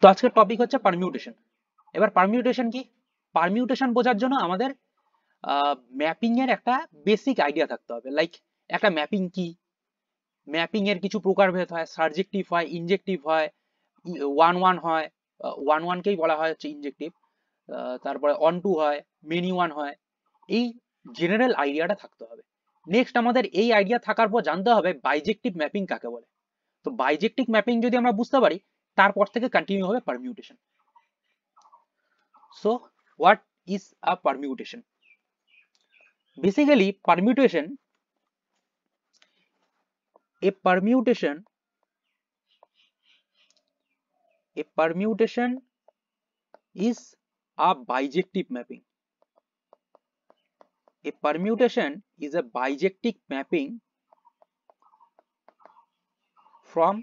তো আজকের টপিক হচ্ছে পারমিউটেশন। এবার পারমিউটেশন কি? পারমিউটেশন বোঝার জন্য আমাদের ম্যাপিং এর একটা বেসিক আইডিয়া থাকতে হবে। লাইক একটা ম্যাপিং কি, ম্যাপিং এর কিছু প্রকারভেদ হয়, সার্জেক্টিভ হয়, ইনজেক্টিভ হয়, ওয়ান ওয়ান হয়, ওয়ান ওয়ানকেই বলা হয় হচ্ছে ইনজেক্টিভ, তারপরে অন টু হয়, মেনি ওয়ান হয়। এই জেনারেল আইডিয়াটা থাকতে হবে। নেক্সট আমাদের এই আইডিয়া থাকার পর জানতে হবে বাইজেক্টিভ ম্যাপিং কাকে বলে। তো বাইজেক্টিভ ম্যাপিং যদি আমরা বুঝতে পারি, তারপর থেকে কন্টিনিউ হবে permutation. So what is a permutation? Basically a permutation is a bijective mapping. A permutation is a bijective mapping from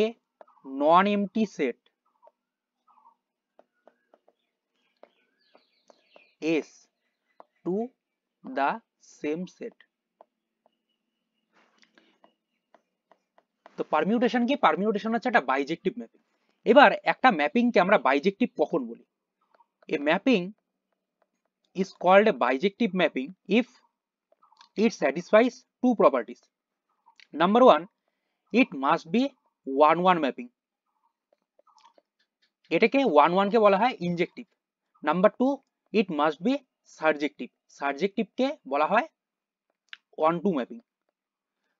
a non-empty set S to the same set. তো পারমিউটেশন কি? Permutation হচ্ছে একটা বাইজেক্টিভ mapping. এবার একটা ম্যাপিংকে আমরা বাইজেক্টিভ কখন বলি? A mapping is called a bijective mapping if it satisfies two properties. Number one, it must be one-one mapping. এটাকে one-one কে বলা হয় injective. Number two, it must be surjective. সার্জেক্টিভকে বলা হয় one-two ম্যাপিং।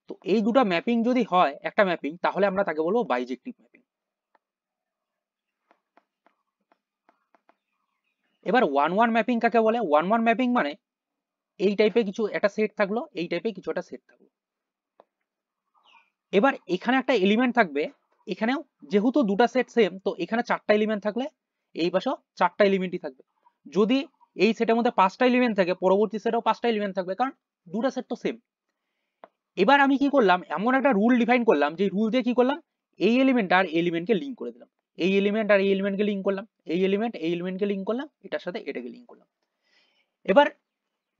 তো এই দুটো ম্যাপিং যদি হয় একটা ম্যাপিং, তাহলে আমরা তাকে বলবো বাইজেক্টিভ ম্যাপিং। এবার ওয়ান-ওয়ান ম্যাপিং কাকে বলে? ওয়ান-ওয়ান ম্যাপিং মানে এই টাইপের কিছু একটা সেট থাকলো, এই টাইপের কিছু একটা সেট থাকলো। এবার এখানে একটা এলিমেন্ট থাকবে, এখানেও যেহেতু দুটা সেট সেম, তো এখানে চারটা এলিমেন্ট থাকলে এই পাশেও চারটা এলিমেন্টই থাকবে। যদি এই সেটের মধ্যে পাঁচটা এলিমেন্ট থাকে, পরবর্তী সেটেও পাঁচটা এলিমেন্ট থাকবে, কারণ দুটা সেট তো সেম। এবার আমি কি করলাম, এমন একটা রুল ডিফাইন করলাম, যে রুল দিয়ে কি করলাম, এই এলিমেন্ট আর এলিমেন্টকে লিঙ্ক করে দিলাম, এই এলিমেন্ট আর এই এলিমেন্টকে লিঙ্ক করলাম, এই এলিমেন্টকে লিঙ্ক করলাম, এটার সাথে এটাকে লিঙ্ক করলাম। এবার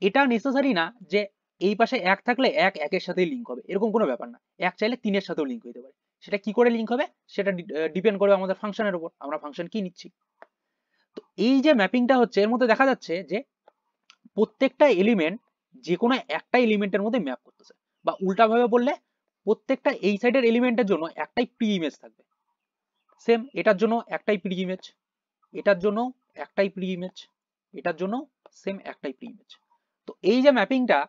এটা নেসেসারি না যে এই পাশে এক থাকলে এক একের সাথেই লিঙ্ক হবে, এরকম কোনো ব্যাপার না। এক চাইলে তিনের সাথেও লিঙ্ক হতে পারে। সেটা কি করে লিঙ্ক হবে সেটা ডিপেন্ড করবে আমাদের ফাংশনের উপর, আমরা ফাংশন কি নিচ্ছি। তো এই যে ম্যাপিংটা হচ্ছে, এর মধ্যে দেখা যাচ্ছে যে প্রত্যেকটা এলিমেন্ট যে কোনো একটা এলিমেন্টের মধ্যে ম্যাপ করতেছে, বা উল্টা ভাবে বললে প্রত্যেকটা এই সাইডের এলিমেন্টের জন্য একটাই প্রি ইমেজ থাকবে। সেম এটার জন্য একটাই প্রি ইমেজ, এটার জন্য একটাই প্রি ইমেজ, এটার জন্য সেম একটাই প্রি ইমেজ। তো এই যে ম্যাপিংটা,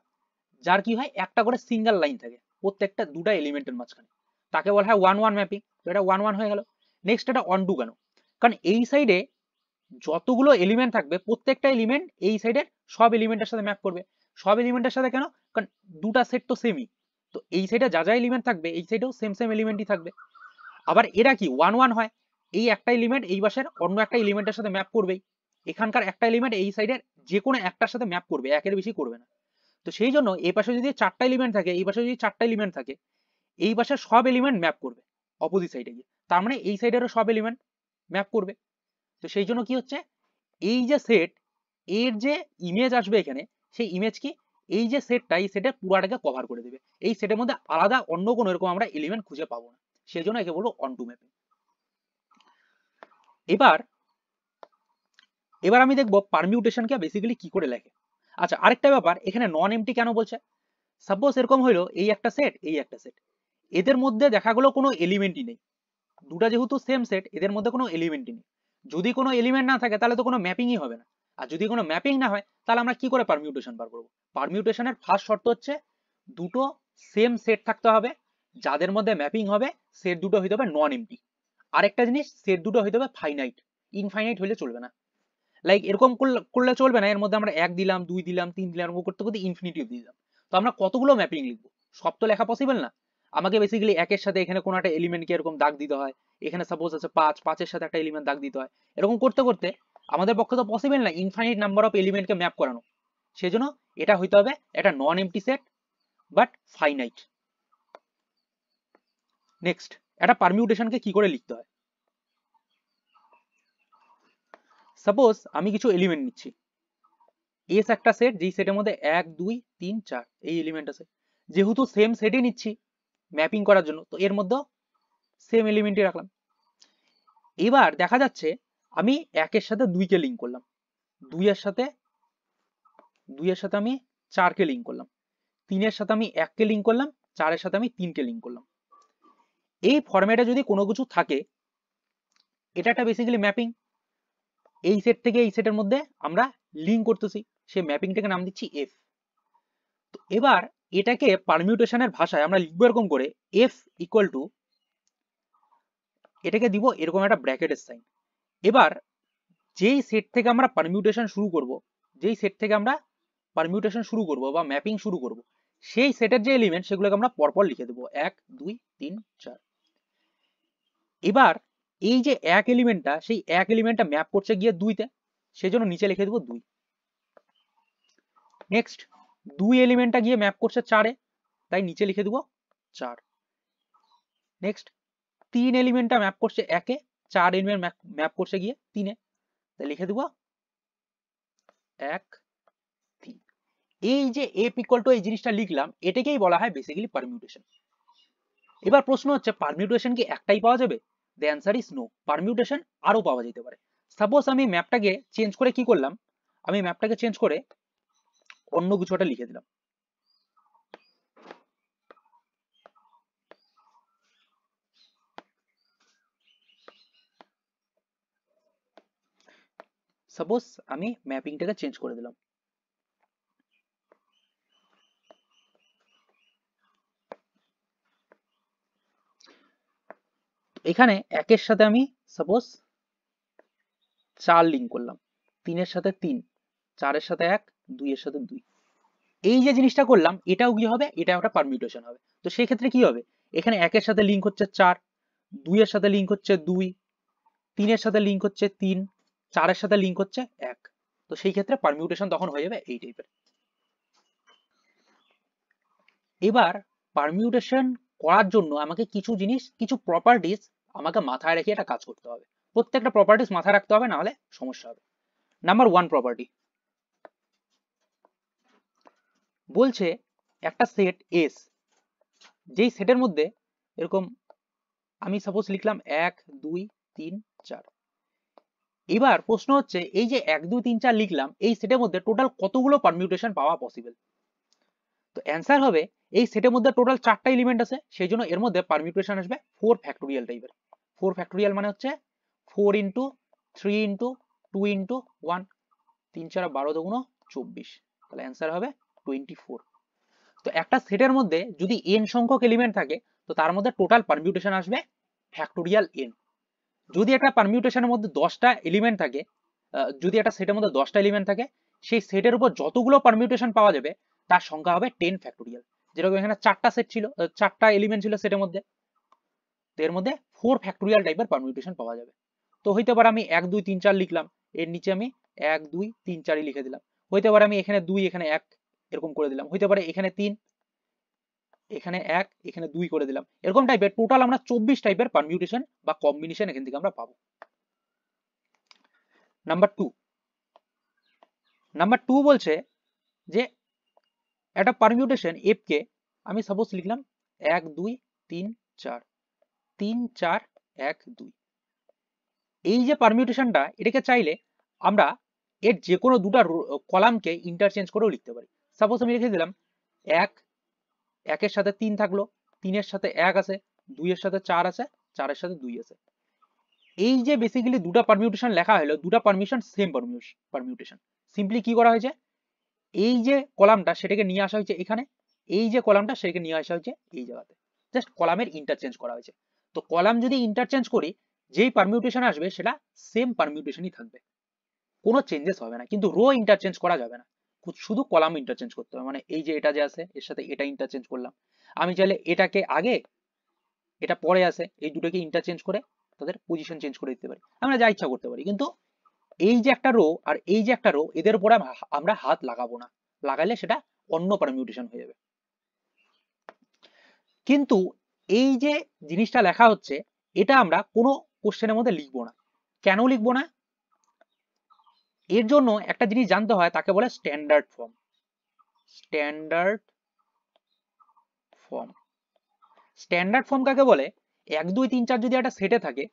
যার কি হয়, একটা করে সিঙ্গেল লাইন থাকে প্রত্যেকটা দুটা এলিমেন্টের মাঝখানে, তাকে বলা হয় ওয়ান ওয়ান ম্যাপিং। তো এটা ওয়ান ওয়ান হয়ে গেল। নেক্সট এটা অন টু কেন? কারণ এই সাইডে যতগুলো এলিমেন্ট থাকবে, প্রত্যেকটা এলিমেন্ট এই সাইডের সব এলিমেন্টের সাথে ম্যাপ করবে। সব এলিমেন্টের সাথে কেন? কারণ দুটা সেট তো সেমই, তো এই সাইডে যা যা এলিমেন্ট থাকবে এই সাইডেও সেম সেম এলিমেন্টই থাকবে। আবার এরা কি ওয়ান ওয়ান হয়, এই একটা এলিমেন্ট এই পাশের অন্য একটা এলিমেন্টের সাথে ম্যাপ করবেই। এখানকার একটা এলিমেন্ট এই সাইডের যে কোনো একটার সাথে ম্যাপ করবে, একের বেশি করবে না। তো সেই জন্য এই পাশে যদি চারটা এলিমেন্ট থাকে, এই পাশে যদি চারটা এলিমেন্ট থাকে, এই পাশে সব এলিমেন্ট ম্যাপ করবে অপোজিট সাইডে গিয়ে, তার মানে এই সাইডেরও সব এলিমেন্ট ম্যাপ করবে। তো সেই জন্য কি হচ্ছে, এই যে সেট এর যে ইমেজ আসবে এখানে, সেই ইমেজ কি এই যে সেটটা, এই সেটের পুরাটাকে কভার করে দেবে। এই সেটের মধ্যে আলাদা অন্য কোনো এরকম আমরা এলিমেন্ট খুঁজে পাবো না, সেই জন্য একে বলবো অন টু ম্যাপিং। এবার আমি দেখবো পারমিউটেশনকে বেসিক্যালি কি করে লেখে। আচ্ছা, আরেকটা ব্যাপার, এখানে নন এমটি কেন বলছে? সাপোজ এরকম হইলো, এই একটা সেট, এই একটা সেট, এদের মধ্যে দেখা গেলো কোনো এলিমেন্টই নেই। দুটা যেহেতু সেম সেট, এদের মধ্যে কোনো এলিমেন্টই নেই। যদি কোনো এলিমেন্ট না থাকে তাহলে তো কোনো ম্যাপিংই হবে না। আর যদি কোনো ম্যাপিং না হয়, তাহলে আমরা কি করে পারমিউটেশন বার করবো? পারমিউটেশনের ফার্স্ট শর্ত হচ্ছে দুটো সেম সেট থাকতে হবে, যাদের মধ্যে ম্যাপিং হবে, সেট দুটো হইতে হবে নন এমটি। আরেকটা জিনিস, সেট দুটো হইতে হবে ফাইনাইট, ইনফাইনাইট হলে চলবে না। লাইক এরকম করলে চলবে না, এর মধ্যে আমরা এক দিলাম, দুই দিলাম, তিন দিলাম, এরকম করতে করতে ইনফিনিটি অব্দি দিলাম। তো আমরা কতগুলো ম্যাপিং লিখবো? সব তো লেখা পসিবল না। আমাকে বেসিক্যালি একের সাথে এখানে কোনো একটা এলিমেন্টকে এরকম দাগ দিতে হয়, এখানে সাপোজ আছে পাঁচ, পাঁচের সাথে একটা এলিমেন্ট দাগ দিতে হয়। এরকম করতে করতে আমাদের পক্ষে তো পসিবল না ইনফাইনাইট নাম্বার অফ এলিমেন্টকে ম্যাপ করানো। সেজন্য এটা হইতে হবে একটা নন MT set but finite. Next, একটা পারমিউটেশনকে কি করে লিখতে হয়? সাপোজ আমি কিছু এলিমেন্ট নিচ্ছি, এস একটা সেট, যেই সেটের মধ্যে 1 2 3 4 এই এলিমেন্ট আছে। যেহেতু সেম সেটই নিচ্ছি ম্যাপিং করার জন্য, তো এর মধ্যে সেম এলিমেন্টই রাখলাম। এবার দেখা যাচ্ছে আমি একের সাথে দুইকে লিঙ্ক করলাম, দুইয়ের সাথে আমি চারকে লিঙ্ক করলাম, তিনের সাথে আমি এককে লিঙ্ক করলাম, চারের সাথে আমি তিনকে লিঙ্ক করলাম। এই ফরম্যাটে যদি কোনো কিছু থাকে, এটা একটা বেসিক্যালি ম্যাপিং। এই সেট থেকে এই সেটের মধ্যে আমরা লিঙ্ক করতেছি, সেই ম্যাপিংটাকে নাম দিচ্ছি এফ। তো এবার এটাকে পারমিউটেশনের ভাষায় আমরা লিখবো এরকম করে, এফ ইকুয়াল টু, এটাকে দিব এরকম একটা ব্র্যাকেটের সাইন। এবার যেই সেট থেকে আমরা পারমিউটেশন শুরু করব, বা ম্যাপিং শুরু করব, সেই সেটের যে এলিমেন্ট সেগুলোকে আমরা পরপর লিখে দেবো 1 2 3 4। এবার এই যে এক এলিমেন্টটা, সেই এক এলিমেন্টটা ম্যাপ করছে গিয়ে 2 তে, সেজন্য নিচে লিখে দেবো 2। নেক্সট 2 এলিমেন্টটা গিয়ে ম্যাপ করছে 4-এ, তাই নিচে লিখে দেবো 4। নেক্সট 3 এলিমেন্টটা ম্যাপ করছে 1-এ, 4 এলিমেন্ট ম্যাপ করছে গিয়ে 3-এ, তাই লিখে দেবো 1 3। এই যে f ইকুয়াল টু এই জিনিসটা লিখলাম, এটাকেই বলা হয় বেসিক্যালি পারমিউটেশন। এবার প্রশ্ন হচ্ছে পারমিউটেশন কি একটাই পাওয়া যাবে? The answer is no, permutation আরো পাওয়া যেতে পারে। সাপোজ আমি ম্যাপটাকে চেঞ্জ করে কি করলাম, আমি ম্যাপটাকে চেঞ্জ করে অন্য কিছুটা লিখে দিলাম। সাপোজ আমি ম্যাপিংটাকে চেঞ্জ করে দিলাম, এখানে একের সাথে আমি সাপোজ 4 লিঙ্ক করলাম, 3-এর সাথে 3, 4-এর সাথে 1, 2-এর সাথে 2। এই যে জিনিসটা করলাম, এটাও কি হবে, এটা একটা পারমিউটেশন হবে। তো সেই ক্ষেত্রে কি হবে, এখানে একের সাথে লিঙ্ক হচ্ছে 4, 2-এর সাথে লিঙ্ক হচ্ছে 2, 3-এর সাথে লিঙ্ক হচ্ছে 3, 4-এর সাথে লিঙ্ক হচ্ছে 1। তো সেই ক্ষেত্রে পারমিউটেশন তখন হয়ে যাবে এই টাইপের। এবার পারমিউটেশন করার জন্য আমাকে কিছু জিনিস, কিছু প্রপার্টিজ আমাকে মাথায় রেখে এটা কাজ করতে হবে। প্রত্যেকটা প্রপার্টিজ মাথায় রাখতে হবে, না হলে সমস্যা হবে। নাম্বার 1 প্রপার্টি বলছে একটা সেট এস, যেই সেটের মধ্যে এরকম আমি সাপোজ লিখলাম 1 2 3 4। এবার প্রশ্ন হচ্ছে এই যে 1 2 3 4 লিখলাম, এই সেটের মধ্যে টোটাল কতগুলো পারমিউটেশন পাওয়া পসিবল? তো অ্যান্সার হবে এই সেটের মধ্যে টোটাল 4টা এলিমেন্ট আছে, সেই জন্য এর মধ্যে পারমিউটেশন আসবে 4 ফ্যাক্টোরিয়াল টাইপের। 4 ফ্যাক্টোরিয়াল মানে হচ্ছে 4 ইন্টু 3 ইন্টু 2 ইন্টু 1, 3 4 12 দুগুণ 24, তাহলে অ্যান্সার হবে 24। তো একটা সেটের মধ্যে যদি n সংখ্যক এলিমেন্ট থাকে, তো তার মধ্যে টোটাল পারমিউটেশন আসবে ফ্যাক্টোরিয়াল n। যদি একটা পারমিউটেশনের মধ্যে 10টা এলিমেন্ট থাকে, যদি একটা সেটের মধ্যে 10টা এলিমেন্ট থাকে, সেই সেটের উপর যতগুলো পারমিউটেশন পাওয়া যাবে তার সংখ্যা হবে 10 ফ্যাক্টোরিয়াল। যেরকম এখানে 4টা সেট ছিল, 4টা এলিমেন্ট ছিল সেটের মধ্যে, তো এর মধ্যে 4 ফ্যাক্টোরিয়াল টাইপের পারমিউটেশন পাওয়া যাবে। তো হইতে পারে আমি 1 2 3 4 লিখলাম, এর নিচে আমি 1 2 3 4 লিখে দিলাম। হইতে পারে আমি এখানে 2 এখানে 1 এরকম করে দিলাম। হইতে পারে এখানে 3 এখানে 1 এখানে 2 করে দিলাম। এরকম টাইপের টোটাল আমরা 24 টাইপের পারমিউটেশন বা কম্বিনেশন এখান থেকে আমরা পাবো। নাম্বার 2 বলছে যে একটা পারমিউটেশন f কে আমি সাপোজ লিখলাম 1 2 3 4 3 4 1 2। এই যে পারমিউটেশনটা, এটাকে চাইলে আমরা এর যে কোনো দুটো কলামকে ইন্টারচেঞ্জ করেও লিখতে পারি। সাপোজ আমি লিখে দিলাম 1 1-এর সাথে 3 থাকলো, 3-এর সাথে 1 আছে, 2-এর সাথে 4 আছে, 4-এর সাথে 2 আছে। এই যে বেসিক্যালি দুটো পারমিউটেশন লেখা হলো, দুটো পারমিশন সেম পারমিউটেশন। সিম্পলি কি করা হয়েছে, এই যে কলামটা সেটাকে নিয়ে আসা হয়েছে এখানে, এই যে কলামটা সেটাকে নিয়ে আসা হয়েছে এই জায়গাতে, জাস্ট কলামের ইন্টারচেঞ্জ করা হয়েছে। তো কলাম যদি ইন্টারচেঞ্জ করি, যেই পারমিউটেশন আসবে সেটা সেম পারমিউটেশনই থাকবে, কোনো চেঞ্জেস হবে না। কিন্তু রো ইন্টারচেঞ্জ করা যাবে না, শুধু কলাম ইন্টারচেঞ্জ করতে হবে। মানে এই যে এটা যে আছে এর সাথে এটা ইন্টারচেঞ্জ করলাম, আমি চাইলে এটাকে আগে এটা পরে আসে, এই দুটোকে ইন্টারচেঞ্জ করে তাদের পজিশন চেঞ্জ করে দিতে পারি, আমরা যা ইচ্ছা করতে পারি। কিন্তু এই যে একটা রো আর এই যে একটা রো, এদের উপরে আমরা হাত লাগাবো না, লাগাইলে সেটা অন্য পারমিউটেশন হয়ে যাবে। কিন্তু এই যে জিনিসটা লেখা হচ্ছে, এটা আমরা কোনো কোশ্চেনের মধ্যে লিখবো না। কেন লিখবো না? এর জন্য একটা জিনিস জানতে হয়, তাকে বলে স্ট্যান্ডার্ড ফর্ম। স্ট্যান্ডার্ড ফর্ম কাকে বলে? 1 2 3 4 যদি একটা সেটে থাকে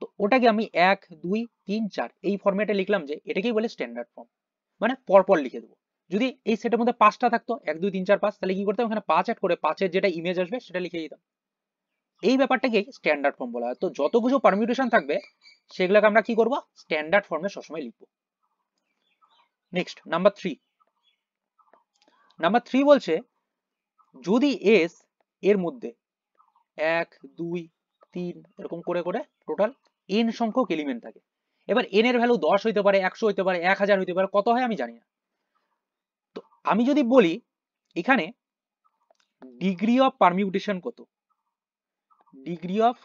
তো ওটাকে আমি 1 2 3 4 এই ফরম্যাটে লিখলাম যে এটাকেই বলে স্ট্যান্ডার্ড ফর্ম, মানে পরপর লিখে দেবো। যদি এই সেটের মধ্যে 5টা থাকতো 1 2 3 4 5, তাহলে কি করতাম, এখানে 5 অ্যাড করে 5 এর যেটা ইমেজ আসবে সেটা লিখে দিতাম। এই ব্যাপারটাকে স্ট্যান্ডার্ড ফর্ম বলা হয়। তো যত কিছু পারমিউটেশন থাকবে সেগুলোকে আমরা কি করব, স্ট্যান্ডার্ড ফর্মে সবসময় লিখবো। নেক্সট নাম্বার 3 বলছে যদি এস এর মধ্যে 1 2 3 এরকম করে করে টোটাল n সংখ্যক এলিমেন্ট থাকে। এবার n এর ভ্যালু 10 হইতে পারে, 100 হইতে পারে, 1000 হইতে পারে, কত হয় আমি জানি না। তো আমি যদি বলি এখানে ডিগ্রি অফ পারমিউটেশন কত, ডিগ্রি অফ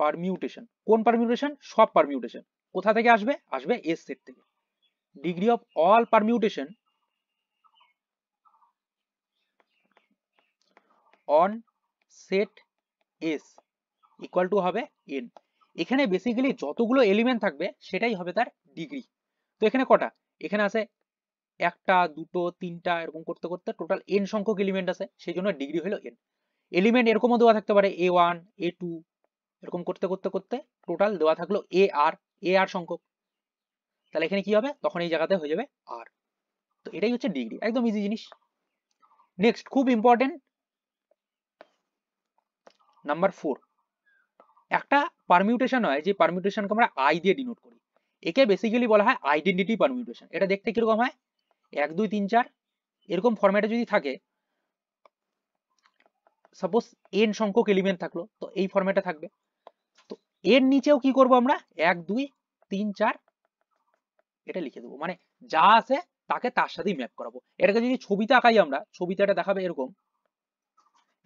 পারমিউটেশন, কোন পারমিউটেশন, সব পারমিউটেশন কোথা থেকে আসবে, আসবে এস সেট থেকে। Degree of all permutation on set S equal to হবে n। এখানে বেসিক্যালি যতগুলো এলিমেন্ট থাকবে সেটাই হবে তার ডিগ্রি। তো এখানে কটা, এখানে আছে 1টা 2টো 3টা এরকম করতে করতে টোটাল n সংখ্যক এলিমেন্ট আছে, সেই জন্য ডিগ্রি হলো n। এলিমেন্ট এরকমও দেওয়া থাকতে পারে a1 a2 এরকম করতে করতে করতে টোটাল দেওয়া থাকলো ar সংখ্যক, তাহলে এখানে কি হবে, তখন এই জায়গাতে হয়ে যাবে r। তো এটাই হচ্ছে ডিগ্রি, একদম ইজি জিনিস। নেক্সট খুব ইম্পর্টেন্ট নাম্বার 4, একটা পারমিউটেশন হয় যে পারমিউটেশনকে আমরা আই দিয়ে ডিনোট করি, একে বেসিক্যালি বলা হয় আইডেন্টিটি পারমিউটেশন। এটা দেখতে কিরকম হয়, 1 2 3 4 এরকম ফরম্যাটে যদি থাকে, সাপোজ n সংখ্যক এলিমেন্ট থাকলো তো এই ফরম্যাটে থাকবে। তো এর নিচেও কি করব আমরা 1 2 3 4 এটা লিখে দেবো, মানে যা আছে তাকে তার সাথেই ম্যাপ করাবো। এটাকে যদি ছবিতে আঁকাই আমরা, ছবিতে এটা দেখাবে এরকম,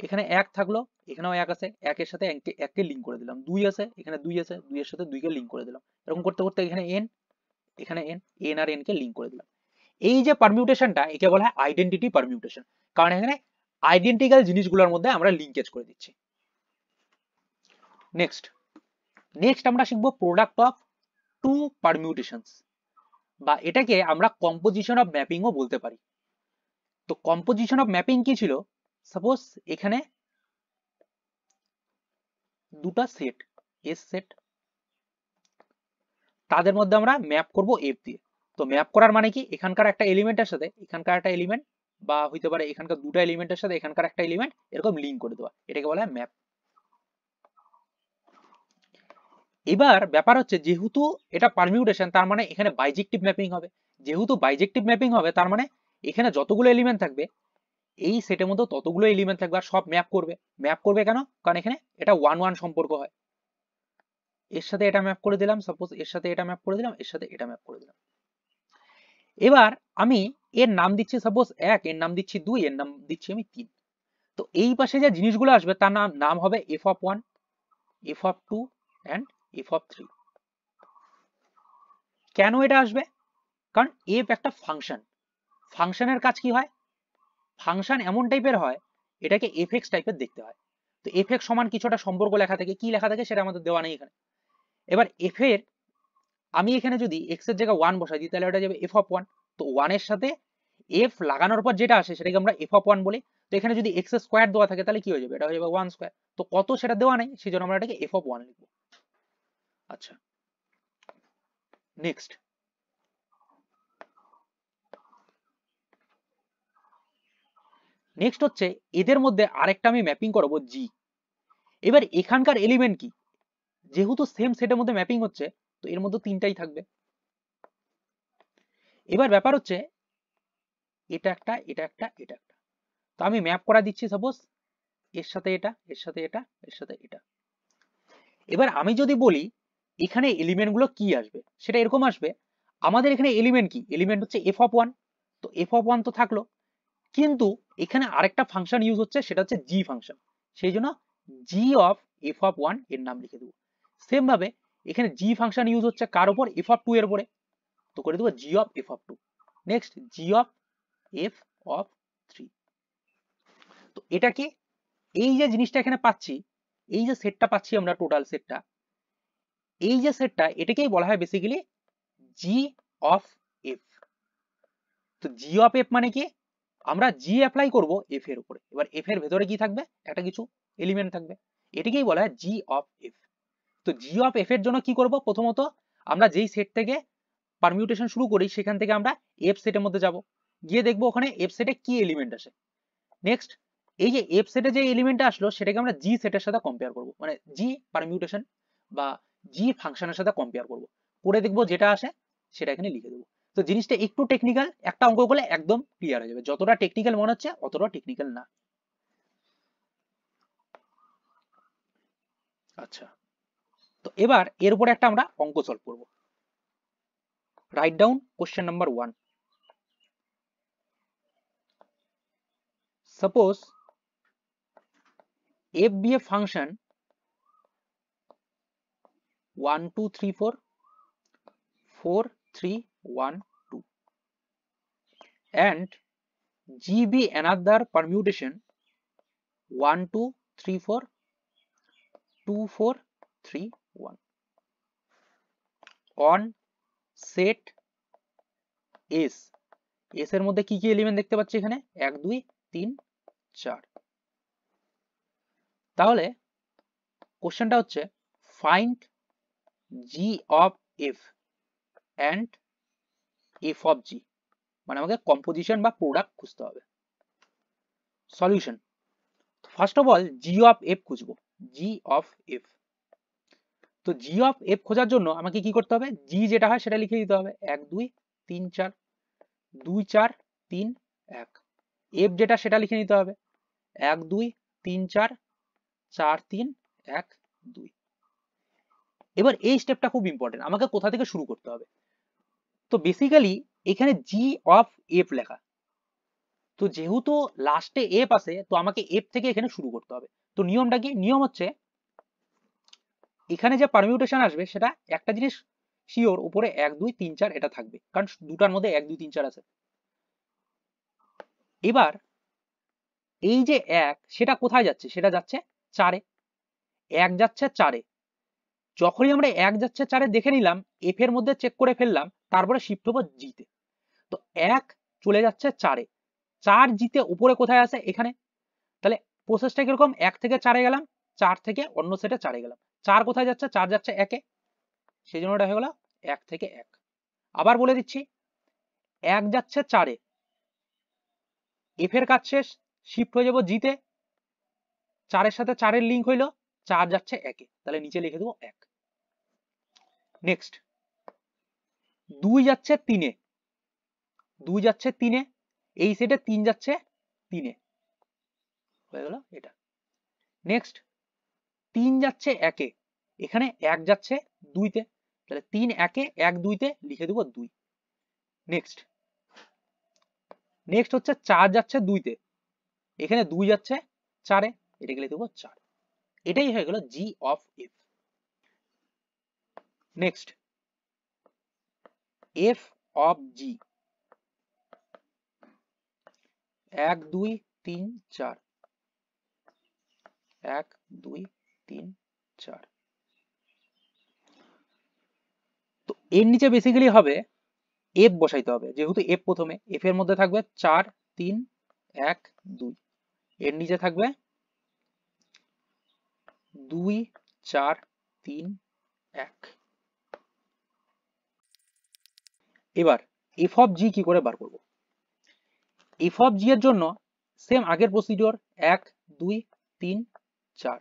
এখানে 1 থাকলো, এখানেও 1 আছে, 1 এর সাথে 1 কে লিংক করে দিলাম, 2 আছে, এখানে 2 আছে, 2 এর সাথে 2 কে লিংক করে দিলাম, এরকম করতে করতে এখানে n, এখানে n আর n কে লিংক করে দিলাম। এই যে পারমিউটেশনটা একে বলা হয় আইডেন্টিটি পারমিউটেশন, কারণ এখানে আইডেন্টিক্যাল জিনিসগুলোর মধ্যে আমরা লিংকেজ করে দিচ্ছি। নেক্সট আমরা শিখবো প্রোডাক্ট অফ টু পারমিউটেশনস, বা এটাকে আমরা কম্পোজিশন অফ ম্যাপিংও বলতে পারি। তো কম্পোজিশন অফ ম্যাপিং কি ছিল, সাপোজ এখানে দুটো সেট এস সেট, তাদের মধ্যে আমরা ম্যাপ করব এফ দিয়ে। তো ম্যাপ করার মানে কি, এখানকার একটা এলিমেন্টের সাথে এখানকার একটা এলিমেন্ট, বা হইতে পারে এখানকার দুটো এলিমেন্টের সাথে এখানকার একটা এলিমেন্ট এরকম লিংক করে দেওয়া, এটাকে বলা হয় ম্যাপ। এবার ব্যাপার হচ্ছে যেহেতু এটা পারমিউটেশন তার মানে এখানে বাইজেক্টিভ ম্যাপিং হবে, যেহেতু বাইজেক্টিভ ম্যাপিং হবে তার মানে এখানে যতগুলো এলিমেন্ট থাকবে এই সেটের মধ্যে ততগুলো এলিমেন্ট থাকবে আর সব ম্যাপ করবে। ম্যাপ করবে কেন, কারণ এখানে এটা 1 1 সম্পর্ক হয়, এর সাথে এটা ম্যাপ করে দিলাম, সাপোজ এর সাথে এটা ম্যাপ করে দিলাম, এর সাথে এটা ম্যাপ করে দিলাম। এবার আমি এর নাম দিচ্ছি সাপোজ 1, এর নাম দিচ্ছি 2, এর নাম দিচ্ছি আমি 3। তো এই পাশে যে জিনিসগুলো আসবে তার নাম হবে f(1), f(2) and f(3). কেন এটা আসবে, কারণ f একটা ফাংশন, ফাংশনের কাজ কি হয়, ফাংশন এমন টাইপের হয় এটাকে fx টাইপের দেখতে হয়। তো fx সমান কিছু একটা সম্পর্ক লেখা থাকে, কি লেখা থাকে সেটা আমাদের দেওয়া নেই এখানে। এবার f এর আমি এখানে যদি x এর জায়গায় 1 বসাই দিই তাহলে এটা যাবে f(1), তো 1 এর সাথে f লাগানোর পর যেটা আসে সেটাকে আমরা f(1) বলি। তো এখানে যদি x স্কয়ার দেওয়া থাকে তাহলে কি হয়ে যাবে, এটা হয়ে যাবে 1 স্কয়ার। তো কত সেটা দেওয়া নেই, সেজন্য আমরা এটাকে f(1) লিখব। আচ্ছা নেক্সট হচ্ছে এদের মধ্যে আরেকটা আমি ম্যাপিং করব g। এবার এখানকার এলিমেন্ট কি, যেহেতু সেম সেটের মধ্যে ম্যাপিং হচ্ছে তো এর মধ্যে 3টাই থাকবে। এবার ব্যাপার হচ্ছে এটা একটা এটা একটা এটা একটা, তো আমি ম্যাপ করা দিচ্ছি সাপোজ এর সাথে এটা এর সাথে এটা এর সাথে এটা। এবার আমি যদি বলি এখানে এলিমেন্ট গুলো কি আসবে, সেটা এরকম আসবে, আমাদের এখানে এলিমেন্ট কি, এলিমেন্ট হচ্ছে f(1), তো f(1) তো থাকলো, কিন্তু এখানে আরেকটা ফাংশন ইউজ হচ্ছে সেটা হচ্ছে g ফাংশন, সেই জন্য g অফ f(1) এর নাম লিখে দেবো। সেম ভাবে এখানে g ফাংশন ইউজ হচ্ছে কার উপর, f(2) এর উপরে, তো করে দেবো g of f(2). Next g of f(3). তো এটা কি, এই যে জিনিসটা এখানে পাচ্ছি, এই যে সেটটা পাচ্ছি আমরা টোটাল সেটটা, এই যে সেটটা এটাকেই বলা হয় বেসিক্যালি g অফ f। তো g অফ f মানে কি, আমরা g অ্যাপ্লাই করব f এর উপরে। এবার f এর ভেতরে কি থাকবে, একটা কিছু এলিমেন্ট থাকবে, এটাকেই বলা হয় জি অফ এফ। তো জি অফ এফ এর জন্য কি করব, প্রথমত আমরা যেই সেট থেকে পারমিউটেশন শুরু করি সেখান থেকে আমরা এফ সেটের মধ্যে যাব, গিয়ে দেখবো ওখানে এফ সেটে কি এলিমেন্ট আসে। নেক্সট এই যে এফ সেটে যে এলিমেন্টটা আসলো সেটাকে আমরা জি সেটের সাথে কম্পেয়ার করব, মানে জি পারমিউটেশন বা জি ফাংশনের সাথে কম্পেয়ার করব, করে দেখবো যেটা আসে সেটা এখানে লিখে দেবো। তো জিনিসটা একটু টেকনিক্যাল, একটা অঙ্ক করলে একদম ক্লিয়ার হয়ে যাবে, যতটা টেকনিক্যাল মনে হচ্ছে অতটা টেকনিক্যাল না। আচ্ছা, তো এবার এর উপরে একটা আমরা অঙ্ক সলভ করব। Write down question number 1। Suppose f be a function 1 2 3 4 4 3 1 2 and g be another permutation 1 2 3 4 2 4 3 1 on set s। s এর মধ্যে কি কি এলিমেন্ট দেখতে পাচ্ছি এখানে 1 2 3 4। তাহলে কোশ্চেনটা হচ্ছে find g of f and f of g, মানে আমাকে কম্পোজিশন বা প্রোডাক্ট খুঁজতে হবে। Solution, first of all G of F খুঁজবো, জি অফ এফ। তো জি অফ এফ খোঁজার জন্য আমাকে কি করতে হবে, জি যেটা হয় সেটা লিখে দিতে হবে 1 2 3 4 2 4 3 1। এফ যেটা সেটা লিখে নিতে হবে 1 2 3 4 4 3 1 2। এবার এই স্টেপটা খুব ইম্পর্টেন্ট, আমাকে কোথা থেকে শুরু করতে হবে। তো বেসিক্যালি এখানে জি অফ এফ লেখা, তো যেহেতু লাস্টে এফ আছে তো আমাকে এফ থেকে এখানে শুরু করতে হবে। তো নিয়মটা কি, নিয়ম হচ্ছে এখানে যে পারমিউটেশন আসবে সেটা একটা জিনিস শিওর, উপরে 1 2 3 4 এটা থাকবে, কারণ দুটার মধ্যে 1 2 3 4 আছে। এবার এই যে 1 সেটা কোথায় যাচ্ছে, সেটা যাচ্ছে 4 এ, 1 যাচ্ছে 4 এ। যখনই আমরা 1 যাচ্ছে 4 এ দেখে নিলাম, এফ এর মধ্যে চেক করে ফেললাম, তারপরে শিফট হবো জি তে। তো 1 চলে যাচ্ছে 4 এ, 4 জি তে উপরে কোথায় আছে এখানে। তাহলে প্রসেসটা কিরকম, 1 থেকে 4 এ গেলাম, 4 থেকে অন্য সেটে 4 এ গেলাম। 4 কোথায় যাচ্ছে, 4 যাচ্ছে 1 এ, সেই জন্য এটা হয়ে গেল 1 থেকে 1। আবার বলে দিচ্ছি 1 যাচ্ছে 4 এ, এফ এর কাজ শেষ, শিফট হয়ে যাবো জি তে, 4 এর সাথে 4 এর লিংক হইলো, 4 যাচ্ছে 1 এ, তাহলে নিচে লিখে দেবো 1। নেক্সট 2 যাচ্ছে 3 এ, 2 যাচ্ছে 3 এ, এই সেটে 3 যাচ্ছে 3 এ, হয়ে গেল এটা। নেক্সট 3 যাচ্ছে 1 এ, এখানে 1 যাচ্ছে 2 তে, তাহলে 3 1 এ 1 2 তে লিখে দেবো 2। নেক্সট নেক্সট হচ্ছে 4 যাচ্ছে 2 তে, এখানে 2 যাচ্ছে 4 এ, এটাকে লিখে দেবো 4। এটাই হয়ে গেল G of F. Next F of G 1 2 3 4 1 2 3 4। তো এর নিচে বেসিক্যালি হবে এফ বসাইতে হবে, যেহেতু এফ প্রথমে, এফ এর মধ্যে থাকবে 4 3 1 2, এর নিচে থাকবে 2 4 3 1। এবার এফ অফ জি কি করে বার করব, এফ অফ জি এর জন্য সেম আগের প্রসিডিওর 1 2 3 4।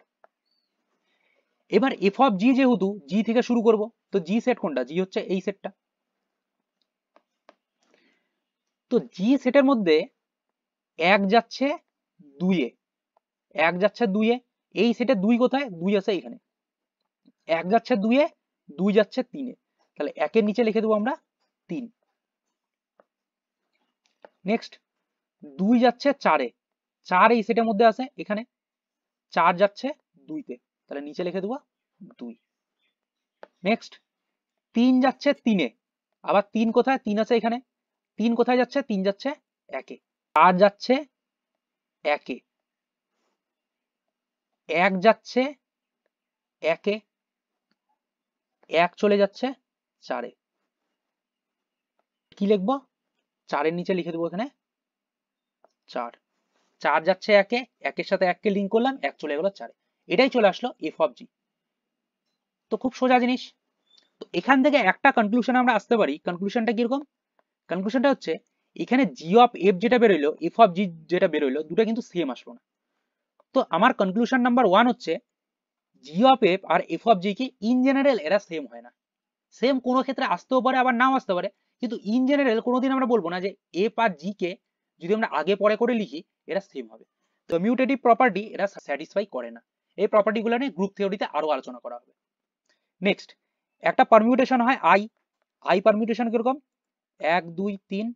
এবার এফ অফ জি যেহেতু জি থেকে শুরু করব, তো জি সেট কোনটা, জি হচ্ছে এই সেটটা। তো জি সেটের মধ্যে 1 যাচ্ছে 2 এ, 1 যাচ্ছে 2 এ, এই সেটে 2 কোথায়, 2 আছে এখানে, 1 যাচ্ছে 2 এ, 2 যাচ্ছে 3 এ, তাহলে 1 এর নিচে লিখে দেবো আমরা 3। নেক্সট 2 যাচ্ছে 4 এ, 4 এই সেটের মধ্যে আছে এখানে, 4 যাচ্ছে 2 তে, তাহলে নিচে লিখে দেবো 2। নেক্সট 3 যাচ্ছে 3 এ, আবার 3 কোথায়, 3 আছে এখানে, 3 কোথায় যাচ্ছে, 3 যাচ্ছে 1 এ, 4 যাচ্ছে 1 এ, 1 যাচ্ছে 1 এ, 1 চলে যাচ্ছে 4 এ, কি লিখবো, 4 এর নিচে লিখে দেবো এখানে 4। 4 যাচ্ছে 1 এ, 1 এর সাথে 1 কে লিংক করলাম, 1 চলে গেল 4 এ। এটাই চলে আসলো এফ অফ জি। তো খুব সোজা জিনিস। তো এখান থেকে একটা কনক্লুশন আমরা আসতে পারি। কনক্লুশনটা কিরকম? কনক্লুশনটা হচ্ছে এখানে জি অফ এফ যেটা বেরোইলো, এফ অফ জি যেটা বেরোইলো, দুটো কিন্তু সেম আসলো না। তো আমার কনক্লুশন নাম্বার 1 হচ্ছে জি অফ এফ আর এফ অফ জি কি ইন জেনারেল এরা সেম হয় না। সেম কোনো ক্ষেত্রে আসতেও পারে আবার নাও আসতে পারে, কিন্তু ইন জেনারেল কোনোদিন আমরা বলবো না যে এফ আর জি কে যদি আমরা আগে পরে করে লিখি এরা সেম হবে। তো মিউটেটিভ প্রপার্টি এরা স্যাটিসফাই করে না। এই প্রপার্টিগুলো নিয়ে গ্রুপ থিওরিতে আরো আলোচনা করা হবে। নেক্সট, একটা পারমিউটেশন হয় আই। আই পারমিউটেশন কিরকম? 1 2 3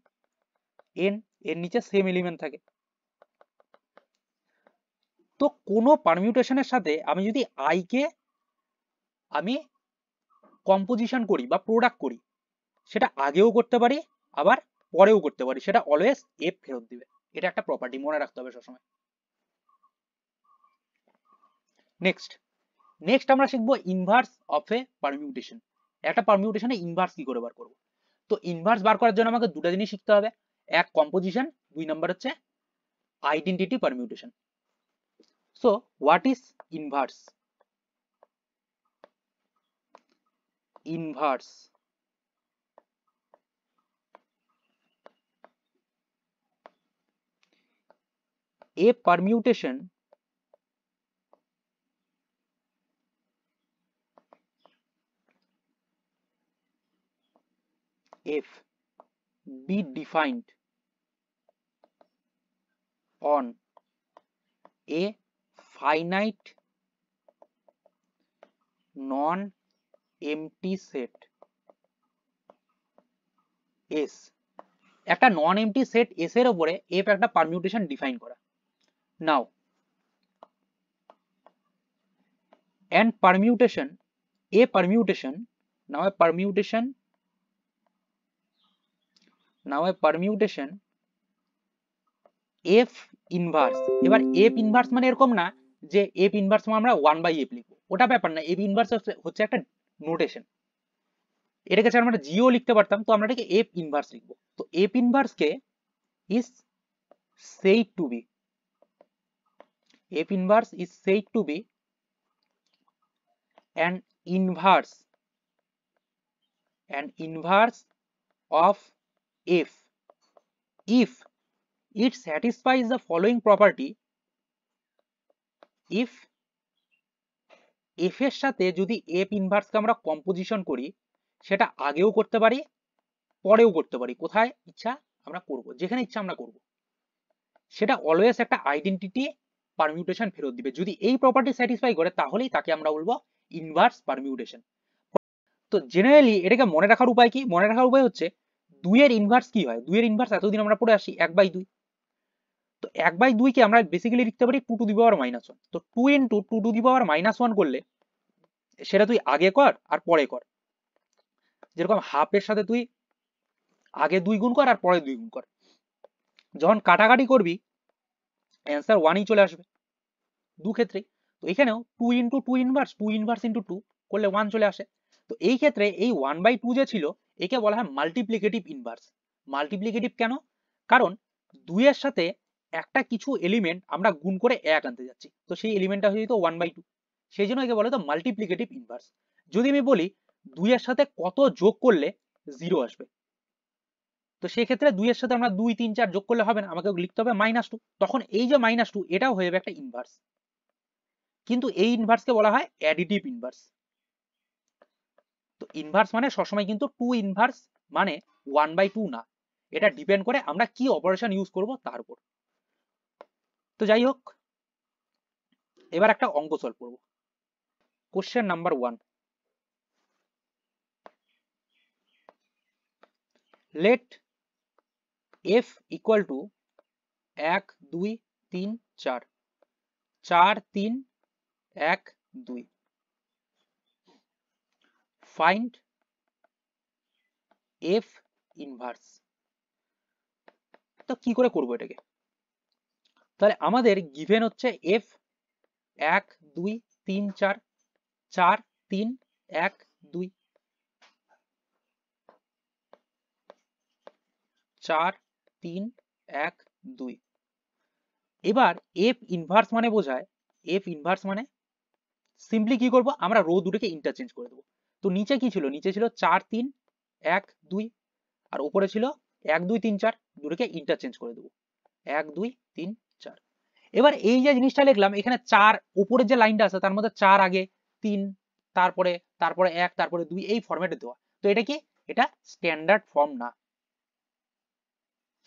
এন, এর নিচে সেম এলিমেন্ট থাকে। তো কোনো পারমিউটেশনের সাথে আমি যদি আই কে আমি কম্পোজিশন করি বা প্রোডাক্ট করি, সেটা আগেও করতে পারি আবার পরেও করতে পারি, সেটা অলওয়েজ এফ ফেরত দিবে। এটা একটা প্রপার্টি মনে রাখতে হবে সবসময়। নেক্সট আমরা শিখবো ইনভার্স অফ এ পারমিউটেশন। একটা পারমিউটেশনে ইনভার্স কি করে বার করব। তো ইনভার্স বার করার জন্য আমাকে দুটো জিনিস শিখতে হবে, এক কম্পোজিশন, 2 নাম্বার হচ্ছে identity permutation. So what is inverse? Inverse a permutation f be defined on a finite non-empty set S, একটা নন এমটি সেট S এর উপরে f একটা পারমিউটেশন ডিফাইন করা। নাও and permutation, a permutation, now a permutation f inverse. এবার f inverse মানে এরকম না যে f ইনভার্স মানে আমরা 1/f লিখবো, ওটা ব্যাপার না। f ইনভার্স হচ্ছে একটা নোটেশন, এটাকে ছাড়া আমরা জিও লিখতে পারতাম, তো আমরা এটাকে f ইনভার্স লিখবো। তো f inverse K is said to be, f inverse is said to be an inverse of f if it satisfies the following property. if f এর সাথে যদি f ইনভার্স কে আমরা কম্পোজিশন করি, সেটা আগেও করতে পারি পরেও করতে পারি, কোথায় ইচ্ছা আমরা করব, যেখানে ইচ্ছা আমরা করব, সেটা অলওয়েজ একটা আইডেন্টিটি পারমিউটেশন ফেরত দিবে। যদি এই প্রপার্টি স্যাটিসফাই করে তাহলেই তাকে আমরা বলবো ইনভার্স পারমিউটেশন। তো জেনারেলি এটাকে মনে রাখার উপায় কি? মনে রাখার উপায় হচ্ছে 2 এর ইনভার্স কি হয়? 2 এর ইনভার্স এতদিন আমরা পড়ে আসি 1/2। তো 1/2 কে আমরা বেসিক্যালি লিখতে পারি 2 টু দি পাওয়ার -1। তো 2 ইনটু 2 টু দি পাওয়ার -1 করলে সেটা তুই আগে কর আর পরে কর। যেরকম হাফের সাথে তুই আগে 2 গুণ কর আর পরে 2 গুণ কর, যখন কাটাকাটি করবি অ্যান্সার 1ই চলে আসবে দু ক্ষেত্রে। তো এখানেও 2 ইনটু 2 ইনভার্স, 2 ইনভার্স ইনটু 2 করলে 1 চলে আসে। তো এই ক্ষেত্রে এই 1/2 যে ছিল একে বলা হয় মাল্টিপ্লিকেটিভ ইনভার্স। মাল্টিপ্লিকেটিভ কেন? কারণ 2 এর সাথে একটা কিছু এলিমেন্ট আমরা গুণ করে 1 আনতে যাচ্ছি, তো সেই এলিমেন্টটা হয়ে যেত 1/2, সেই জন্য একে বলে তো মাল্টিপ্লিকেটিভ ইনভার্স। যদি আমি বলি 2 এর সাথে কত যোগ করলে 0 আসবে, তো সেই ক্ষেত্রে 2 এর সাথে আমরা 2 3 4 যোগ করলে হবে না, আমাকে লিখতে হবে -2। তখন এই যে -2 এটাও হয়ে যাবে একটা ইনভার্স, কিন্তু এই ইনভার্সকে বলা হয় অ্যাডিটিভ ইনভার্স। তো ইনভার্স মানে সবসময় কিন্তু 2 ইনভার্স মানে 1/2 না, এটা ডিপেন্ড করে আমরা কি অপারেশন ইউজ করব তার উপর। তো যাই হোক, এবার একটা অঙ্ক সলভ করব। Question number 1, let f equal to 1 2 3 4 4 3 1 2, find f inverse. তো কি করে করব এটাকে? তাহলে আমাদের গিভেন হচ্ছে f 1 2 3 4 4 3 1 2 4 3 1 2। এবার f ইনভার্স মানে বোঝায়, f ইনভার্স মানে সিম্পলি কি করব, আমরা রো দুটোকে ইন্টারচেঞ্জ করে দেবো। তো নিচে কি ছিল, নিচে ছিল 4 3 1 2, আর উপরে ছিল 1 2 3 4, দুটোকে ইন্টারচেঞ্জ করে দেবো 1 2 3 4। এবার এই যে জিনিসটা লিখলাম এখানে 4 উপরের যে লাইনটা আছে তার মধ্যে 4 আগে 3 তারপরে 1 তারপরে 2 এই ফরম্যাটে দেওয়া। তো এটা কি, এটা স্ট্যান্ডার্ড ফর্ম না,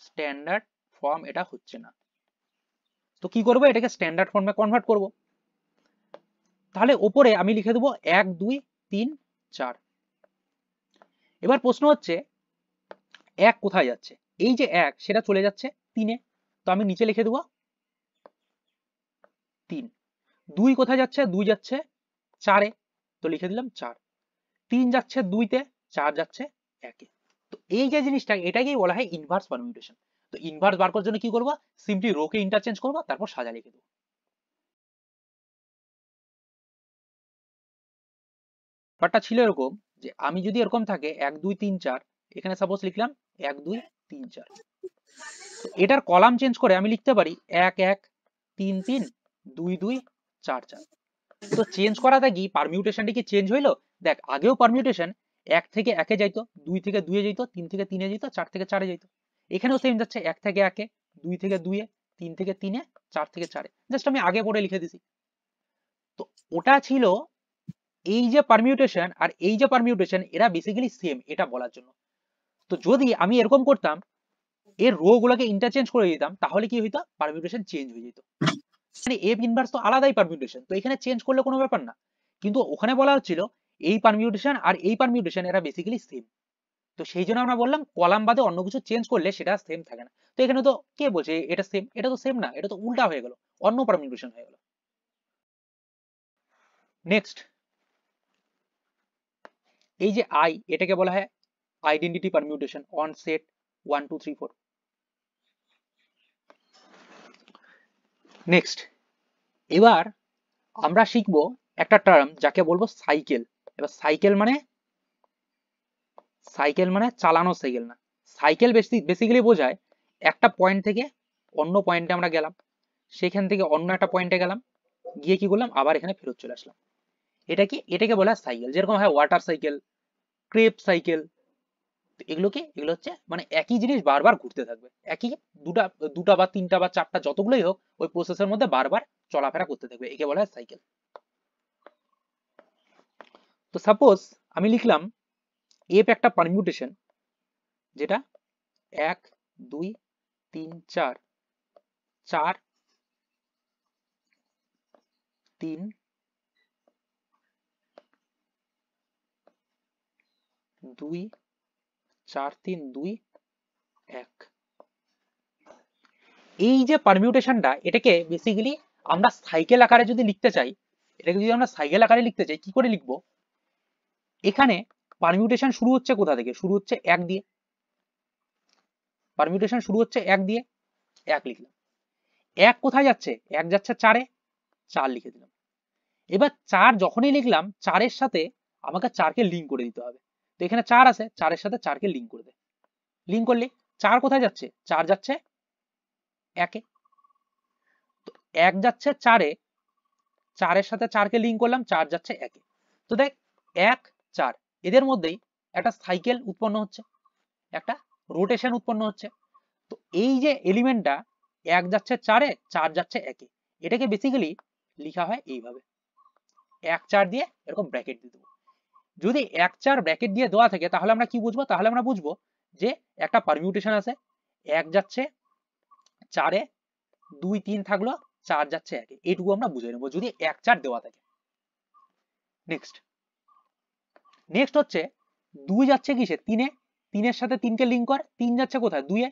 স্ট্যান্ডার্ড ফর্ম এটা হচ্ছে না। তো কি করব, এটাকে স্ট্যান্ডার্ড ফর্মে কনভার্ট করব। তাহলে উপরে আমি লিখে দেবো 1 2 3 4। এবার প্রশ্ন হচ্ছে 1 কোথায় যাচ্ছে, এই যে 1 সেটা চলে যাচ্ছে 3 এ, তো আমি নিচে লিখে দেবো 3। 2 কোথায় যাচ্ছে, 2 যাচ্ছে 4 এ, তো লিখে দিলাম 4। 3 যাচ্ছে 2 তে, 4 যাচ্ছে 1 এ। তো এই যে জিনিসটা এটাকেই বলা হয় ইনভার্স পারমিউটেশন। তো ইনভার্স বার করার জন্য কি করব, সিম্পলি রো কে ইন্টারচেঞ্জ করব, তারপর সাজা লিখে দেবো। ব্যাপারটা ছিল এরকম যে আমি যদি এরকম থাকে 1 2 3 4, এখানে সাপোজ লিখলাম 1 2 3 4। তো এটার কলাম চেঞ্জ করে আমি লিখতে পারি 1 1 3 3 2 2 4 4। তো চেঞ্জ করাটা কি, পারমিউটেশনটা কি চেঞ্জ হইলো? দেখ আগেও পারমিউটেশন 1 থেকে 1 এ যাইতো, 2 থেকে 2 এ যাইতো, 3 থেকে 3 এ যাইতো, 4 থেকে 4 এ যাইতো। এখানেও সেম যাচ্ছে 1 থেকে 1 এ, 2 থেকে 2 এ, 3 থেকে 3 এ, 4 থেকে 4 এ। জাস্ট আমি আগে পড়ে লিখে দিছি। তো ওটা ছিল এই যে পারমিউটেশন আর এই যে পারমিউটেশন এরা বেসিক্যালি সেম, এটা বলার জন্য। তো যদি আমি এরকম করতাম, এর রো গুলোকে ইন্টারচেঞ্জ করে দিতাম, তাহলে কি হইতো, পারমিউটেশন চেঞ্জ হয়ে যেত। মানে এফ ইনভার্স তো আলাদাই পারমিউটেশন, তো এখানে চেঞ্জ করলে কোনো ব্যাপার না। কিন্তু ওখানে বলা হচ্ছিল এই পারমিউটেশন আর এই পারমিউটেশন এরা বেসিক্যালি সেম। তো সেই জন্য আমরা বললাম কলাম বাদে অন্য কিছু চেঞ্জ করলে সেটা সেম থাকে না। তো এখানে তো কে বলছে এটা সেম, এটা তো সেম না, এটা তো উল্টা হয়ে গেল, অন্য পারমিউটেশন হয়ে গেল। নেক্সট, এই যে আই, এটাকে বলা হয় identity permutation on set 1 2 3 4। Next, এবার আমরা শিখবো একটা টার্ম যাকে বলবো সাইকেল। এবার সাইকেল মানে চালানো সাইকেল না। সাইকেল বেসিক্যালি বোঝায় একটা পয়েন্ট থেকে অন্য পয়েন্টে আমরা গেলাম, সেখান থেকে অন্য একটা পয়েন্টে গেলাম, গিয়ে কি করলাম, আবার এখানে ফেরত চলে আসলাম। এটা কি, এটাকে বলা হয় সাইকেল। যেরকম হয় ওয়াটার সাইকেল, ক্রেপ সাইকেল। এগুলো হচ্ছে মানে একই জিনিস বারবার ঘুরতে থাকবে, একই দুটা দুটা বা তিনটা বা চারটা যতগুলোই হোক ওই প্রসেসের মধ্যে বারবার চলাফেরা করতে থাকবে, একে বলা হয় সাইকেল। তো সাপোজ আমি লিখলাম এফ একটা পারমিউটেশন, যেটা 1 2 3 4 4 3 2 4 3 2 1। এই যে পারমিউটেশনটা, এটাকে বেসিক্যালি আমরা সাইকেল আকারে যদি লিখতে চাই, এটাকে যদি আমরা সাইকেল আকারে লিখতে চাই, কি করে লিখবো? এখানে পারমিউটেশন শুরু হচ্ছে কোথা থেকে, শুরু হচ্ছে 1 দিয়ে। পারমিউটেশন শুরু হচ্ছে 1 দিয়ে, 1 লিখলাম। 1 কোথায় যাচ্ছে, 1 যাচ্ছে 4 এ, 4 লিখে দিলাম। এবার 4 যখনই লিখলাম, 4 এর সাথে আমাকে 4 কে লিংক করে দিতে হবে। তো এখানে 4 আছে, 4 এর সাথে 4 কে লিংক করে দে। লিংক করলে 4 কোথায় যাচ্ছে, 4 যাচ্ছে 1 এ। তো 1 যাচ্ছে 4 এ, 4 এর সাথে 4 কে লিংক করলাম, 4 যাচ্ছে 1 এ। তো দেখ 1 4 এদের মধ্যেই একটা সাইকেল উৎপন্ন হচ্ছে, একটা রোটেশন উৎপন্ন হচ্ছে। তো এই যে এলিমেন্টটা 1 যাচ্ছে 4 এ, 4 যাচ্ছে 1 এ, এটাকে বেসিক্যালি লেখা হয় এইভাবে 1 4 দিয়ে এরকম ব্র্যাকেট দিয়ে দেবো। যদি 1 4 ব্র্যাকেট দিয়ে দেওয়া থাকে তাহলে আমরা কি বুঝবো, তাহলে আমরা বুঝবো যে একটা পারমিউটেশন আছে, 1 যাচ্ছে 4 এ, 2 3 থাকলো, 4 যাচ্ছে 1 এ, এইটুকু আমরা বুঝে নেবো যদি 1 4 দেওয়া থাকে। নেক্সট হচ্ছে 2 যাচ্ছে কিসে, 3 এ, 3 এর সাথে 3 কে লিংক কর, 3 যাচ্ছে কোথায়, 2 এ,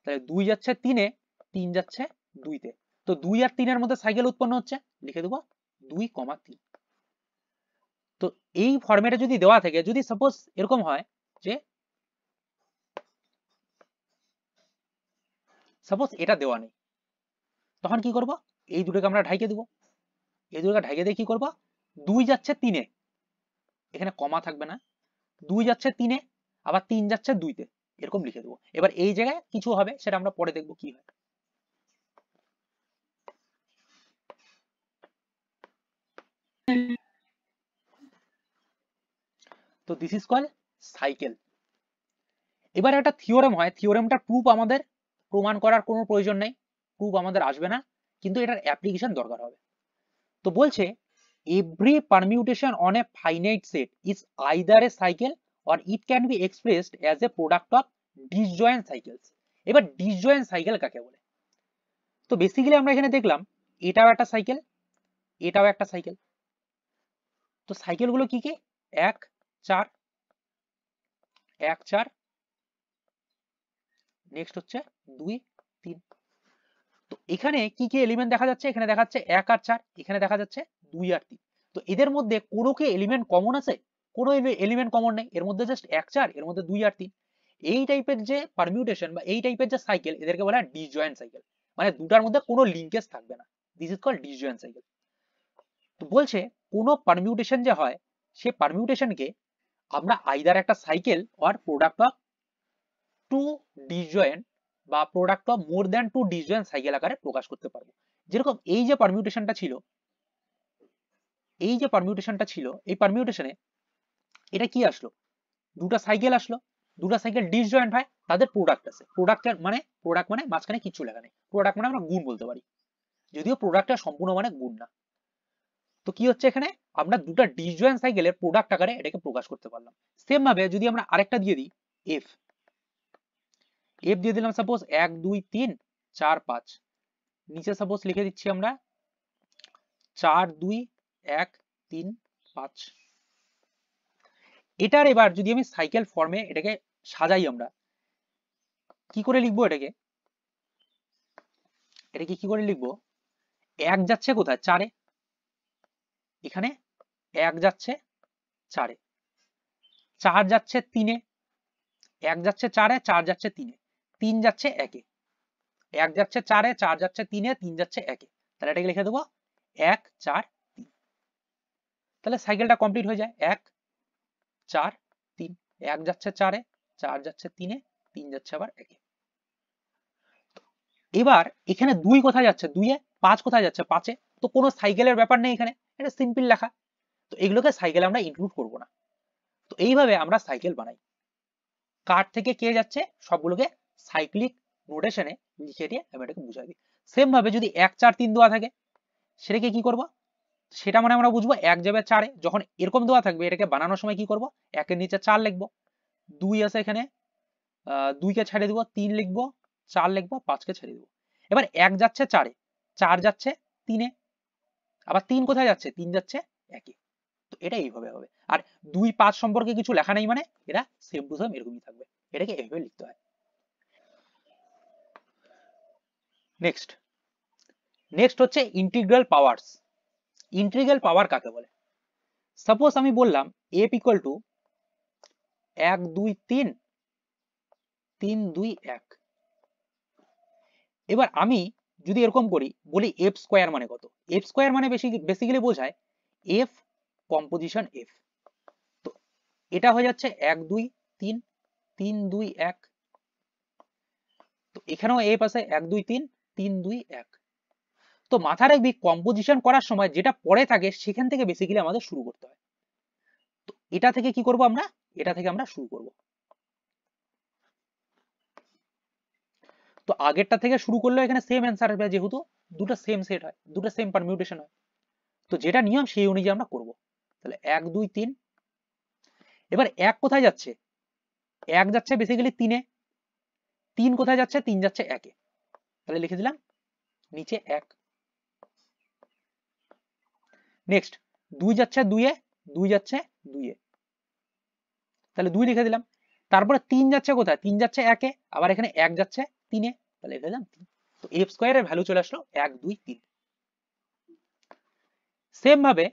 তাহলে 2 যাচ্ছে 3 এ, 3 যাচ্ছে 2 তে। তো 2 আর 3 এর মধ্যে সাইকেল উৎপন্ন হচ্ছে, লিখে দেবো 2, 3। তো এই ফরম্যাটে যদি দেওয়া থাকে, যদি সাপোজ এরকম হয় যে সাপোজ এটা দেওয়া নেই, তখন কি করব, এই দুটোকে আমরা ঢাইকে দেবো। এই দুটোকে ঢাইকে দিয়ে কি করব, 2 যাচ্ছে 3 এ, এখানে কমা থাকবে না, 2 যাচ্ছে 3 এ, আবার 3 যাচ্ছে 2 তে, এরকম লিখে দেবো। এবার এই জায়গায় কিছু হবে সেটা আমরা পরে দেখবো কি হয়। তো দিস ইজ কল সাইকেল। এবার একটা থিওরেম হয়, থিওরেমটা প্রুফ আমাদের প্রমাণ করার কোনো প্রয়োজন নেই, প্রুফ আমাদের আসবে না, কিন্তু এটার অ্যাপ্লিকেশন দরকার হবে। তো বলছে every permutation on a finite set is either a cycle or it can be expressed as a product of disjoint cycles। এবার disjoint cycle কাকে বলে? তো বেসিক্যালি আমরা এখানে দেখলাম এটাও একটা সাইকেল, এটাও একটা সাইকেল। তো সাইকেলগুলো কি কি? 1 4 1 4, নেক্সট হচ্ছে 2 3। তো এখানে কি কি এলিমেন্ট দেখা যাচ্ছে? এখানে দেখা যাচ্ছে 1 আর 4, এখানে দেখা যাচ্ছে 2 আর 3। তো এদের মধ্যে কোনো কি এলিমেন্ট কমন আছে? কোনো এলিমেন্ট কমন নেই, এর মধ্যে জাস্ট 1 4, এর মধ্যে 2 আর 3। এই টাইপের যে পারমিউটেশন বা এই টাইপের যে সাইকেল, এদেরকে বলা হয় ডিসজয়েন্ট সাইকেল, মানে দুটার মধ্যে কোনো লিঙ্কেজ থাকবে না। This is called disjoint cycle. তো বলছে কোনো পারমিউটেশন যে হয়, সেই পারমিউটেশনকে আমরা আইদার একটা cycle or product of two disjoint বা product of more than two disjoint cycle আকারে প্রকাশ করতে পারবো। যেরকম এই যে পারমিউটেশনটা ছিল, এই পারমিউটেশনে এটা কি আসলো? দুটো সাইকেল আসলো, দুটো সাইকেল ডিসজয়েন্ট হয়, তাদের প্রোডাক্ট আছে। প্রোডাক্ট মানে মাঝখানে কিছু লেখা নেই, প্রোডাক্ট মানে আমরা গুণ বলতে পারি, যদিও প্রোডাক্টটা সম্পূর্ণ মানে গুণ না। তো কি হচ্ছে এখানে? আমরা দুটো ডিসজয়েন্ট সাইকেলের প্রোডাক্ট আকারে এটাকে প্রকাশ করতে পারলাম। সেম ভাবে যদি আমরা আরেকটা দিয়ে দিই এফ দিয়ে দিলাম সাপোজ 1 2 3 4 5, নিচে সাপোজ লিখে দিচ্ছি আমরা 4 2 1 3 5। এটার এবার যদি আমি সাইকেল ফর্মে এটাকে সাজাই, আমরা কি করে লিখবো এটাকে কি করে লিখবো? 1 যাচ্ছে কোথায়? 4 এ, এখানে 1 যাচ্ছে 4 এ, 4 যাচ্ছে 3 এ, 1 যাচ্ছে 4 এ, 4 যাচ্ছে 3 এ, 3 যাচ্ছে 1 এ, 1 যাচ্ছে 4 এ, 4 যাচ্ছে 3 এ, 3 যাচ্ছে 1 এ। তাহলে এটাকে লিখে দেবো 1 4 3। তাহলে সাইকেলটা কমপ্লিট হয়ে যায় 1 4 3, 1 যাচ্ছে 4 এ, 4 যাচ্ছে 3 এ, 3 যাচ্ছে আবার 1 এ। এবার এখানে 2 কোথায় যাচ্ছে? 2 এ। 5 কোথায় যাচ্ছে? 5 এ। তো কোনো সাইকেলের ব্যাপার নেই এখানে, এটা সিম্পল লেখা। তো এগুলোকে সাইকেলে আমরা ইনক্লুড করব না। তো এইভাবে আমরা সাইকেল বানাই। কার থেকে কে যাচ্ছে সবগুলোকে সাইক্লিক নোটেশনে লিখে দিয়ে আমি এটাকে বুঝাই দিই। সেম ভাবে যদি 1 4 3 দেওয়া থাকে, সেটাকে কি করব? সেটা মানে আমরা বুঝবো 1 যাবে 4 এ, যখন এরকম দেওয়া থাকবে এটাকে বানানোর সময় কি করব? 1 এর নিচে 4 লিখবো, 2 আছে এখানে, 2 কে ছেড়ে দিব, 3 লিখবো, 4 লিখবো, 5 কে ছেড়ে দিব। এবার 1 যাচ্ছে 4 এ, 4 যাচ্ছে 3 এ, আবার 3 কোথায় যাচ্ছে? 3 যাচ্ছে 1 এ। তো এটা এইভাবে হবে। আর 2 5 সম্পর্কে কিছু লেখা নেই, মানে এরা সেম টু সেম এরকমই থাকবে, এটাকে এইভাবে লিখতে হয়। নেক্সট হচ্ছে ইন্টিগ্রাল পাওয়ারস। ইন্টিগ্রাল পাওয়ার কাকে বলে? সাপোজ আমি বললাম f ইকুয়াল টু 1 2 3 3 2 1। এবার আমি যদি এরকম করি, বলি f স্কয়ার মানে কত? f স্কয়ার মানে বেসিক্যালি বোঝায় f কম্পোজিশন f। তো এটা হয়ে যাচ্ছে 1 2 3 3 2 1। তো এখানেও f আছে 1 2 3 3 2 1। তো মাথা রাখবি কম্পোজিশন করার সময় যেটা পরে থাকে সেখান থেকে বেসিক্যালি আমাদের শুরু করতে হয়। তো এটা থেকে কি করব আমরা? এটা থেকে আমরা শুরু করব। তো আগেরটা থেকে শুরু করলে এখানে সেম অ্যান্সার হবে, যেহেতু দুটো সেম সেট হয়, দুটো সেম পারমিউটেশন হয়। তো যেটা নিয়ম সেই অনুযায়ী আমরা করব। তাহলে 1 2 3। এবার 1 কোথায় যাচ্ছে? 1 যাচ্ছে বেসিক্যালি 3 এ, 3 কোথায় যাচ্ছে? 3 যাচ্ছে 1 এ। তাহলে লিখে দিলাম নিচে 1। নেক্সট 2 যাচ্ছে 2 এ, 2 যাচ্ছে 2 এ, তাহলে 2 লিখে দিলাম। তারপরে 3 যাচ্ছে কোথায়? 3 যাচ্ছে 1 এ, আবার এখানে 1 যাচ্ছে 3 এ, তাহলে লিখে দিলাম 3। তো f স্কয়ারের ভ্যালু চলে আসলো 1 2 3। সেম ভাবে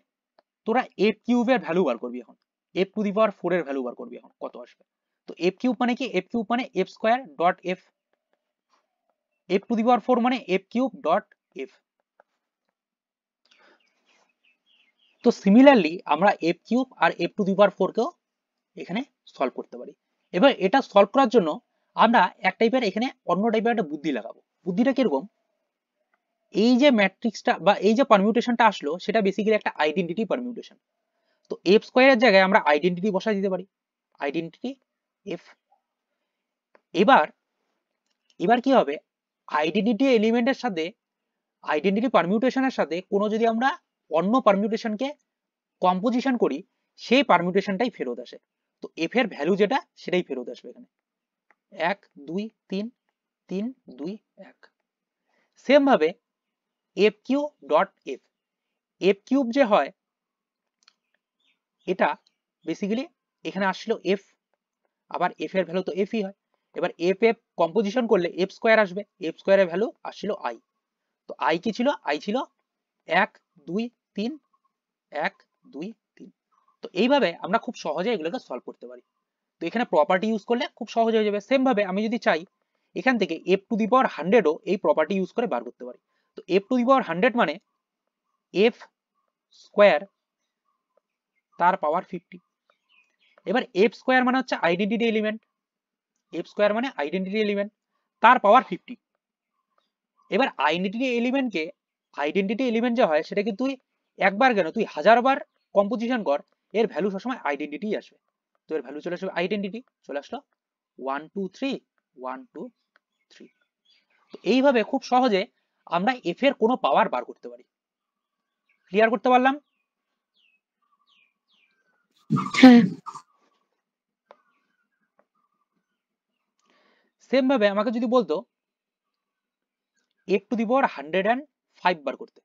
তোরা f কিউবের ভ্যালু বার করবি এখন, f টু দি পাওয়ার 4 এর ভ্যালু বার করবি এখন কত আসবে। তো f কিউব মানে কি? f কিউব মানে f square dot f, f to the power 4 মানে f কিউব ডট f। তো সিমিলারলি আমরা f কিউব আর f টু দি পাওয়ার 4 কেও এখানে সলভ করতে পারি। এবার এটা সলভ করার জন্য আমরা এক টাইপের এখানে অন্য টাইপের একটা বুদ্ধি লাগাবো। বুদ্ধিটা কিরকম? এই যে ম্যাট্রিক্সটা বা এই যে পারমিউটেশনটা আসলো সেটা বেসিক্যালি একটা আইডেন্টিটি পারমিউটেশন। তো এফ স্কোয়ারের জায়গায় আমরা আইডেন্টিটি বসাই দিতে পারি, আইডেন্টিটি এফ। এবার কি হবে, আইডেন্টিটি এলিমেন্টের সাথে, আইডেন্টিটি পারমিউটেশনের সাথে কোনো যদি আমরা অন্য পারমিউটেশনকে কম্পোজিশন করি, সেই পারমিউটেশনটাই ফেরত আসে। তো এফ এর ভ্যালু যেটা সেটাই ফেরত আসবে এখানে, 1 2 3 3 2 1। সেম ভাবে f q dot f, f cube যে হয় এটা বেসিক্যালি এখানে আসছিল এফ, আবার এফ এর ভ্যালু তো এফই হয়। এবার এফ এফ কম্পোজিশন করলে এফ স্কোয়ার আসবে, এফ স্কোয়ারের ভ্যালু আসছিল আই। তো আই কি ছিল, আই ছিল 1 2 3 1 2 3। তো এইভাবে আমরা খুব সহজে এগুলোকে সলভ করতে পারি। তো এখানে প্রপার্টি ইউজ করলে খুব সহজ হয়ে যাবে। সেম ভাবে আমি যদি চাই এখান থেকে এফ টু দি পাওয়ার 100ও এই প্রপার্টি ইউজ করে বার করতে পারি। তো এফ টু দি পাওয়ার 100 মানে এফ স্কোয়ার তার পাওয়ার 50। এবার এফ স্কোয়ার মানে হচ্ছে আইডেন্টিটি এলিমেন্ট, এফ স্কোয়ার মানে আইডেন্টিটি এলিমেন্ট তার পাওয়ার 50। এবার আইডেন্টিটি এলিমেন্টকে, আইডেন্টিটি এলিমেন্ট যা হয় সেটাকে তুই একবার কেন তুই 1000 বার কম্পোজিশন কর, এর ভ্যালু সবসময় আইডেন্টিটি আসবে। তো এর ভ্যালু চলে আসবে আইডেন্টিটি, চলে আসলো 1 2 3 1 2 3। তো এইভাবে খুব সহজে আমরা এফ এর কোনো পাওয়ার বার করতে পারি। ক্লিয়ার করতে পারলাম? হ্যাঁ। সেম ভাবে আমাকে যদি বলতো এফ টু দি পাওয়ার 105 বার করতে,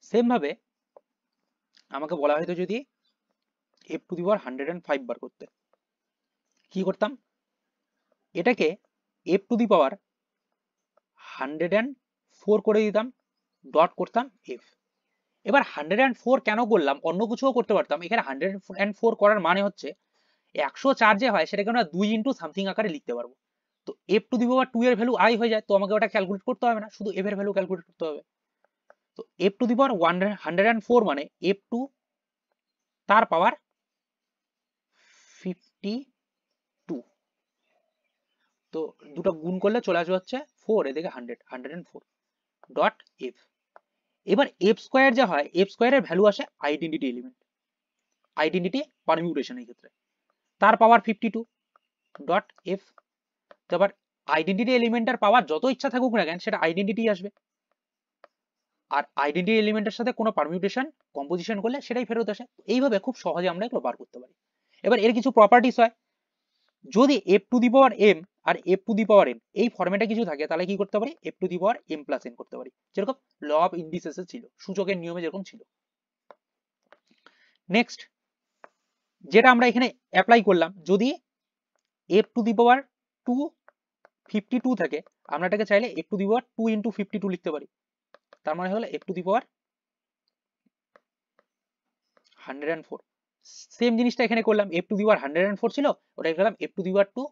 সেম ভাবে আমাকে বলা হয়তো যদি এফ টু দি পাওয়ার 105 বার করতে, কি করতাম, এটাকে এফ টু দি পাওয়ার 104 করে দিতাম, ডট করতাম এফ। এবার 104 কেন করলাম, অন্য কিছুও করতে পারতাম। এখানে 104 করার মানে হচ্ছে 104 যে হয় সেটাকে আমরা 2 ইন্টু সামথিং আকারে লিখতে পারবো। তো এফ টু দি পাওয়ার 2 এর ভ্যালু আই হয়ে যায়, তো আমাকে ওটা ক্যালকুলেট করতে হবে না, শুধু এফ এর ভ্যালু ক্যালকুলেট করতে হবে। তো এফ টু দি পাওয়ার 104 মানে এফ টু তার পাওয়ার 52। তো দুটো গুণ করলে চলে আসবে হচ্ছে 4, এদিকে 100, 104 ডট এফ। এবার এফ স্কোয়ার যা হয়, এফ স্কোয়ারের ভ্যালু আসে আইডেন্টিটি এলিমেন্ট, আইডেন্টিটি পারমিউটেশন এই ক্ষেত্রে, তার পাওয়ার 52 ডট এফ। তো আবার আইডেন্টিটি এলিমেন্টের পাওয়ার যত ইচ্ছা থাকুক না কেন সেটা আইডেন্টিটি আসবে, আর আইডেন্টিটি এলিমেন্টের সাথে কোনো পারমিউটেশন কম্পোজিশন করলে সেটাই ফেরত আসে। এইভাবে খুব সহজে আমরা এগুলো বার করতে পারি। এবার এর কিছু প্রপার্টিস হয়, যদি f to the power m আর f to the power n এই ফরম্যাটে কিছু থাকে তাহলে কি করতে পারি, f to the power m plus n করতে পারি, যেরকম ল অফ ইন্ডিসেসে ছিল, সূচকের নিয়মে যেরকম ছিল। নেক্সট যেটা আমরা এখানে অ্যাপ্লাই করলাম, যদি এফ টু দি পাওয়ার 252 থাকে, আমরা এটাকে চাইলে F to the power 2 into 52 লিখতে পারি। তার মানে হলো F to the power 104। Same জিনিসটা এখানে করলাম, এফ টু দি পাওয়ার 104 ছিল, ওটা লিখলাম এফ টু দি পাওয়ার 2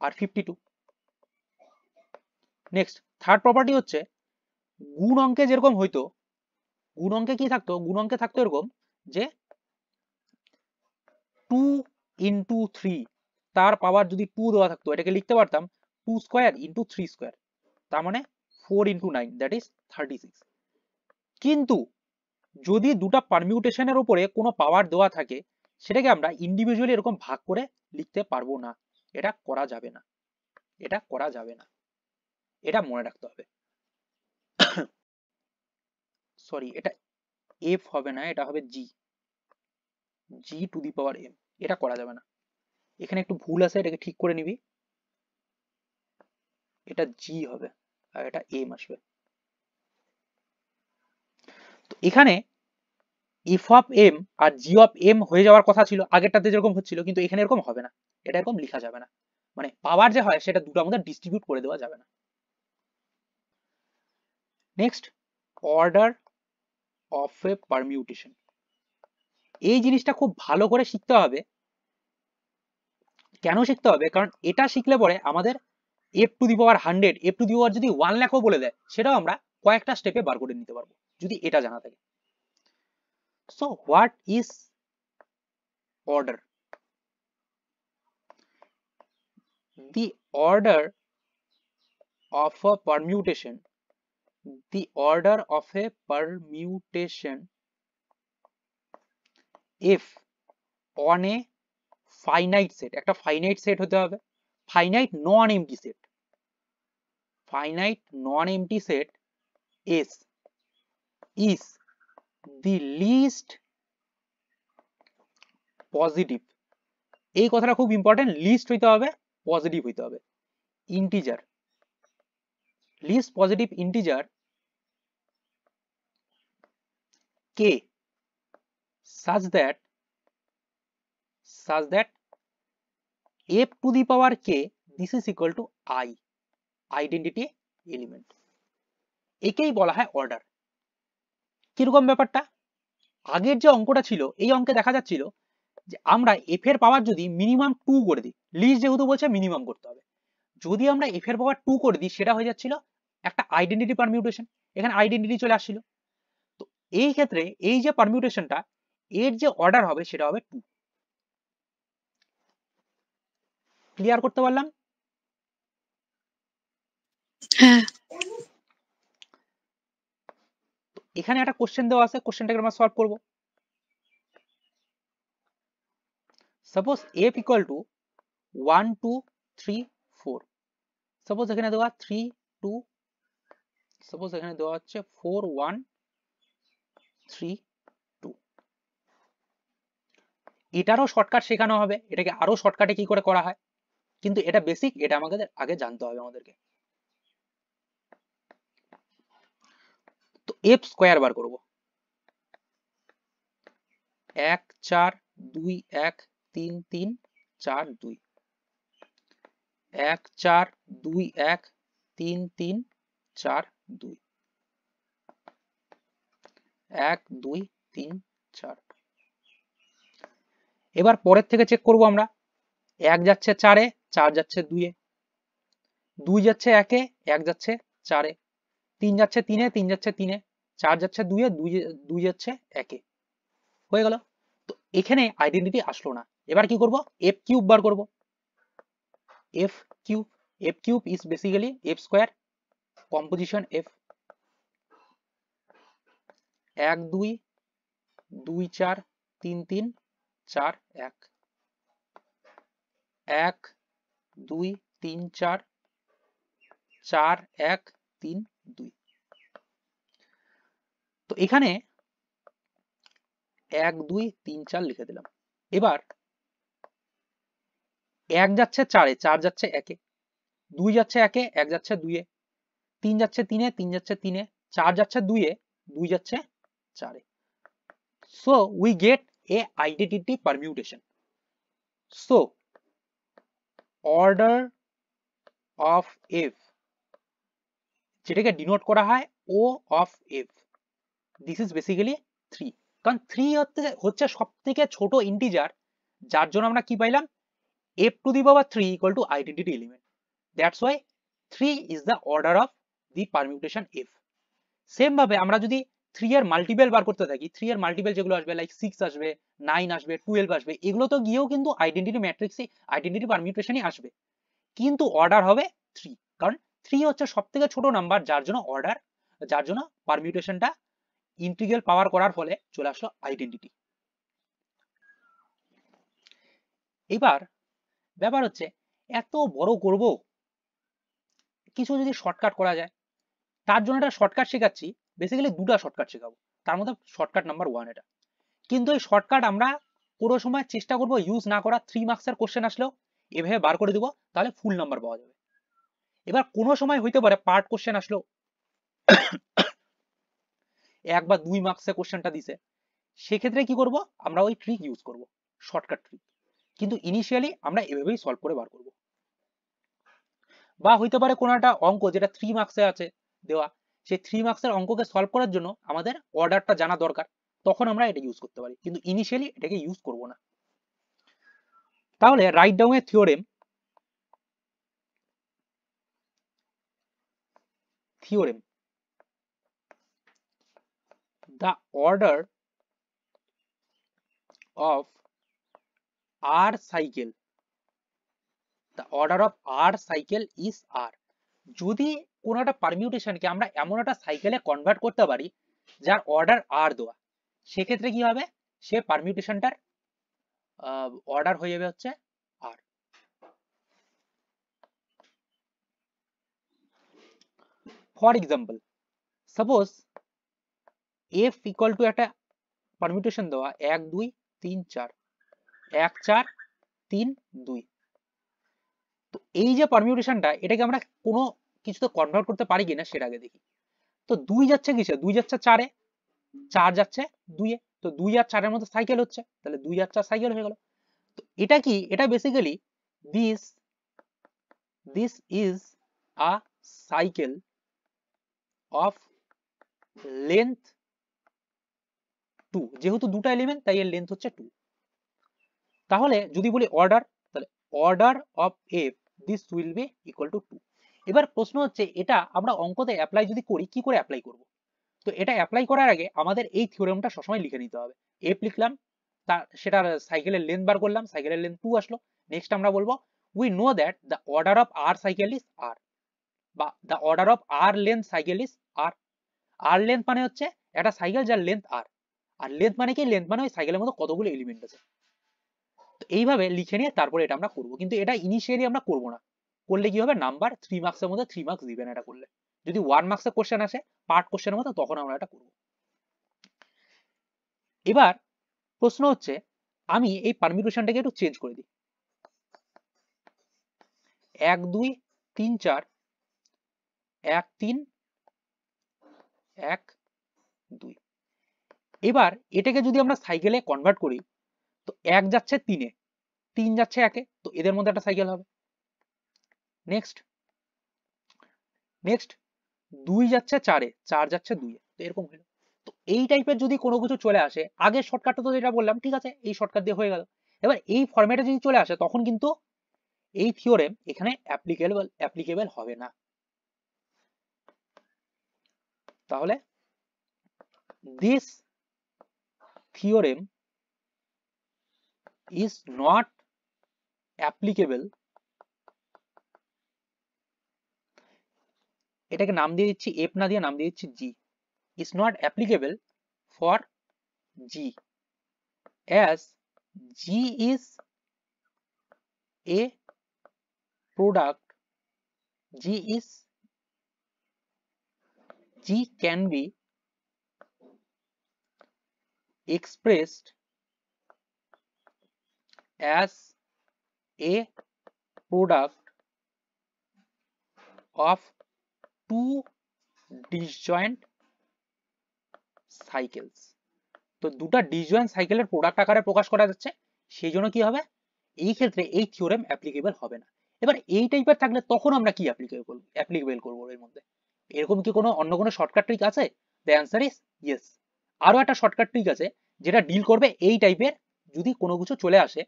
আর 52। নেক্সট থার্ড প্রপার্টি হচ্ছে গুণ অঙ্কে যেরকম হইতো, গুণ অঙ্কে কি থাকতো, গুণ অঙ্কে থাকতো এরকম যে 2 ইন্টু 3 তার পাওয়ার যদি 2 দেওয়া থাকতো, এটাকে লিখতে পারতাম 2 স্কোয়ার ইন্টু 3 স্কোয়ার, তার মানে 4 ইন্টু 9 দ্যাট ইজ 36। কিন্তু যদি দুটা পারমিউটেশনের উপরে কোনো পাওয়ার দেওয়া থাকে, সেটাকে আমরা ইন্ডিভিজুয়ালি এরকম ভাগ করে লিখতে পারবো না, এটা করা যাবে না, এটা করা যাবে না, এটা মনে রাখতে হবে। সরি, এটা এফ হবে না, এটা হবে জি, জি টু দি পাওয়ার এম, এটা করা যাবে না। এখানে একটু ভুল আছে, এটাকে ঠিক করে নিবি, এটা জি হবে আর এটা এম আসবে। তো এখানে এফ অফ এম আর জি অফ এম হয়ে যাওয়ার কথা ছিল আগেরটাতে যেরকম হচ্ছিল, কিন্তু এখানে এরকম হবে না, এটা এরকম লেখা যাবে না, মানে পাওয়ার যে হয় সেটা দুটোর মধ্যে ডিস্ট্রিবিউট করে দেওয়া যাবে না। Next order of A permutation, এই জিনিসটা খুব ভালো করে শিখতে হবে। কেন শিখতে হবে, কারণ এটা শিখলে পরে আমাদের F to the power 100, F to the power যদি 1 লাখও বলে দেয়, সেটাও আমরা কয়েকটা স্টেপে বার করে নিতে পারবো যদি এটা জানা থাকে। So what is order? The order of a permutation, the order of a permutation if on a finite set, একটা finite set হতে হবে, finite non empty set, finite non empty set S is the least positive, এই কথাটা খুব important, list হইতে হবে, positive হইতে হবে, integer, least positive integer k such that f to the power k this is equal to I, identity element, একেই বলা হয় অর্ডার। কিরকম ব্যাপারটা, আগের যে অঙ্কটা ছিল এই অঙ্কে দেখা যাচ্ছিল যে আমরা এফ এর পাওয়ার যদি মিনিমাম 2 করে দিই, লিস্ট যেহেতু বলছে মিনিমাম করতে হবে, যদি আমরা এফ এর পাওয়ার 2 করে দিই সেটা হয়ে যাচ্ছিল একটা আইডেন্টিটি পারমিউটেশন, এখানে আইডেন্টিটি চলে আসছিল। তো এই ক্ষেত্রে এই যে পারমিউটেশনটা এর যে অর্ডার হবে সেটা হবে 2। ক্লিয়ার করতে পারলাম? হ্যাঁ। এখানে একটা কোশ্চেন দেওয়া আছে, কোশ্চেনটাকে আমরা সলভ করব। Suppose f equal to 1 2 3 4, suppose এখানে দেওয়া 3 2, সাপোজ এখানে দেওয়া হচ্ছে 4 1 3 2। এটারও শর্টকাট শেখানো হবে, এটাকে আরো শর্টকাটে কি করে করা হয়, কিন্তু এটা বেসিক, এটা আমাদের আগে জানতে হবে আমাদেরকে। তো f স্কয়ার বার করব, 1 4 2 1 3 3 4 2, 1 4 2 1 3 3 4 2, 1 2 3 4। এবার পরের থেকে চেক করব আমরা, 1 যাচ্ছে 4 এ, 4 যাচ্ছে 2 এ, 2 যাচ্ছে 1 এ, 1 যাচ্ছে 4 এ, 3 যাচ্ছে 3 এ, 3 যাচ্ছে 3 এ, 4 যাচ্ছে 2 এ, 2 যাচ্ছে 1 এ, হয়ে গেল। তো এখানে আইডেন্টিটি আসলো না, এবার কি করব, f কিউব বার করব, f cube is basically f square composition f, 1 2 2 4 3 3 4 1, 1 2 3 4 4 1 3 2। তো এখানে 1 2 3 4 লিখে দিলাম। এবার 1 যাচ্ছে 4 এ, 4 যাচ্ছে 1 এ, 2 যাচ্ছে 1 এ, 1 যাচ্ছে 2 এ, 3 যাচ্ছে 3 এ, 3 যাচ্ছে 3 এ, 4 যাচ্ছে 2 এ, 2 যাচ্ছে 4 এ। So we get a identity permutation. So order of f, যেটাকে ডিনোট করা হয় O of f, this is basically 3, কারণ 3 হচ্ছে সবথেকে ছোট ইন্টিজার, যার জন্য আমরা কি পাইলাম, f to the power 3 equal to identity element. That's why 3 is the order of the permutation f. Same ভাবে আমরা যদি 3 এর মাল্টিপল বার করতে থাকি, 3 এর মাল্টিপল যেগুলো আসবে লাইক 6 আসবে, 9 আসবে, 12 আসবে, এগুলো তো গিয়েও কিন্তু আইডেন্টিটি ম্যাট্রিক্সে আইডেন্টিটি পারমিউটেশনই আসবে, কিন্তু অর্ডার হবে 3, কারণ 3 হচ্ছে সবথেকে ছোট নাম্বার, যার জন্য পারমিউটেশনটা ইন্টিগ্রাল পাওয়ার করার ফলে চলে আসলো আইডেন্টিটি। এবার ব্যাপার হচ্ছে এত বড় করব, কিছু যদি শর্টকাট করা যায়, তার জন্য একটা শর্টকাট শেখাচ্ছি, বেসিক্যালি দুটো শর্টকাট শেখাবো, তার মধ্যে শর্টকাট নাম্বার 1 এটা। কিন্তু এই শর্টকাট আমরা কোনো সময় চেষ্টা করব ইউজ না করা, 3 মার্কসের কোশ্চেন আসলেও এভাবে বার করে দিব, তাহলে ফুল নাম্বার পাওয়া যাবে। এবার কোনো সময় হইতে পারে পার্ট কোশ্চেন আসলো 1 বা 2 মার্কসের কোশ্চেনটা দিছে, সেক্ষেত্রে কি করব, আমরা ওই ট্রিক ইউজ করব, শর্টকাট ট্রিক, কিন্তু ইনিশিয়ালি আমরা এভাবেই সলভ করে বার করব। বা হইতে পারে কোনো একটা অঙ্ক যেটা 3 মার্কসে আছে দেওয়া, সেই 3 মার্কসের অঙ্ককে সলভ করার জন্য আমাদের অর্ডারটা জানা দরকার, তখন আমরা এটা ইউজ করতে পারি, কিন্তু ইনিশিয়ালি এটাকে ইউজ করব না। তাহলে write down A theorem, the order of r cycle, the order of r cycle is r. যদি কোন একটা পারমিউটেশনকে আমরা এমন একটা সাইকেলে কনভার্ট করতে পারি যার অর্ডার r দেওয়া, সেক্ষেত্রে কি হবে, সে পারমিউটেশনটার অর্ডার হয়ে যাবে হচ্ছে r। For example, suppose f equal two একটা পারমিউটেশন দেওয়া 1 2 3 4, 1 4 3 2। তো এই যে পারমিউটেশনটা, এটাকে আমরা কোনো কিছুতে কনভার্ট করতে পারি কিনা সেটা আগে দেখি। তো 2 যাচ্ছে কিসে, 2 যাচ্ছে 4 এ, 4 যাচ্ছে 2 এ, তো 2 আর 4 এর মধ্যে সাইকেল হচ্ছে, তাহলে 2 আর 4 সাইকেল হয়ে গেল। তো এটা কি, এটা basically this is a cycle of length 2, যেহেতু দুটো এলিমেন্ট তাই এর লেন্থ হচ্ছে 2। তাহলে যদি বলি অর্ডার, তাহলে order of f this will be equal to 2। এবার প্রশ্ন হচ্ছে এটা আমরা অঙ্কতে অ্যাপ্লাই যদি করি, কি করে অ্যাপ্লাই করব? তো এটা অ্যাপ্লাই করার আগে আমাদের এই থিওরেমটা সবসময় লিখে নিতে হবে। f লিখলাম, তার সেটার সাইকেলের লেন্থ বার করলাম, সাইকেলের লেন্থ 2 আসলো। নেক্সট আমরা বলবো we know that the order of r cycle is r, বা the order of r length cycle is r। r length মানে হচ্ছে একটা সাইকেল যার লেন্থ r, আর লেন্থ মানে কি, লেন্থ মানে ওই সাইকেলের মধ্যে কতগুলো এলিমেন্ট আছে। তো এইভাবে লিখে নিয়ে তারপরে এটা আমরা করব, কিন্তু এটা ইনিশিয়ালি আমরা করব না, করলে কি হবে, নাম্বার 3 মার্কসের মধ্যে 3 মার্কস দিবেন এটা করলে। যদি 1 মার্কসের কোশ্চেন আসে পার্ট কোশ্চেনের মতো, তখন আমরা এটা করব। এবার প্রশ্ন হচ্ছে, আমি এই পারমিউটেশনটাকে একটু চেঞ্জ করে দিই, 1 2 3 4 1 3 1 2। এবার এটাকে যদি আমরা সাইকেলে কনভার্ট করি, তো 1 যাচ্ছে 3 এ, 3 যাচ্ছে 1 এ, তো এদের মধ্যে একটা সাইকেল হবে। নেক্সট 2 যাচ্ছে 4 এ, 4 যাচ্ছে 2 এ, তো এরকম হলো। তো এই টাইপের যদি কোনো কিছু চলে আসে, আগের শর্টকাটটা তো যেটা বললাম ঠিক আছে, এই শর্টকাট দিয়ে হয়ে গেল। এবার এই ফরম্যাটে যদি চলে আসে, তখন কিন্তু এই থিওরেম এখানে অ্যাপ্লিকেবল হবে না। তাহলে this theorem is not applicable, এটাকে নাম দিয়ে দিচ্ছি f না দিয়ে নাম দিয়ে দিচ্ছি g, is not applicable for g as g is a product, g can be expressed as a product of two disjoint cycles। তো দুটা ডিসজয়েন্ট সাইকেলের প্রোডাক্ট আকারে প্রকাশ করা যাচ্ছে, সেই জন্য কি হবে, এই ক্ষেত্রে এই থিওরেম অ্যাপ্লিকেবল হবে না। এবার এই টাইপের থাকলে তখন আমরা কি অ্যাপ্লিকেবল করব এর মধ্যে? এরকম কি কোনো অন্য কোনো শর্টকাট ট্রিক আছে? The answer is yes. আরো একটা শর্টকাট ট্রিক আছে যেটা ডিল করবে এই টাইপের, যদি কোনো কিছু চলে আসে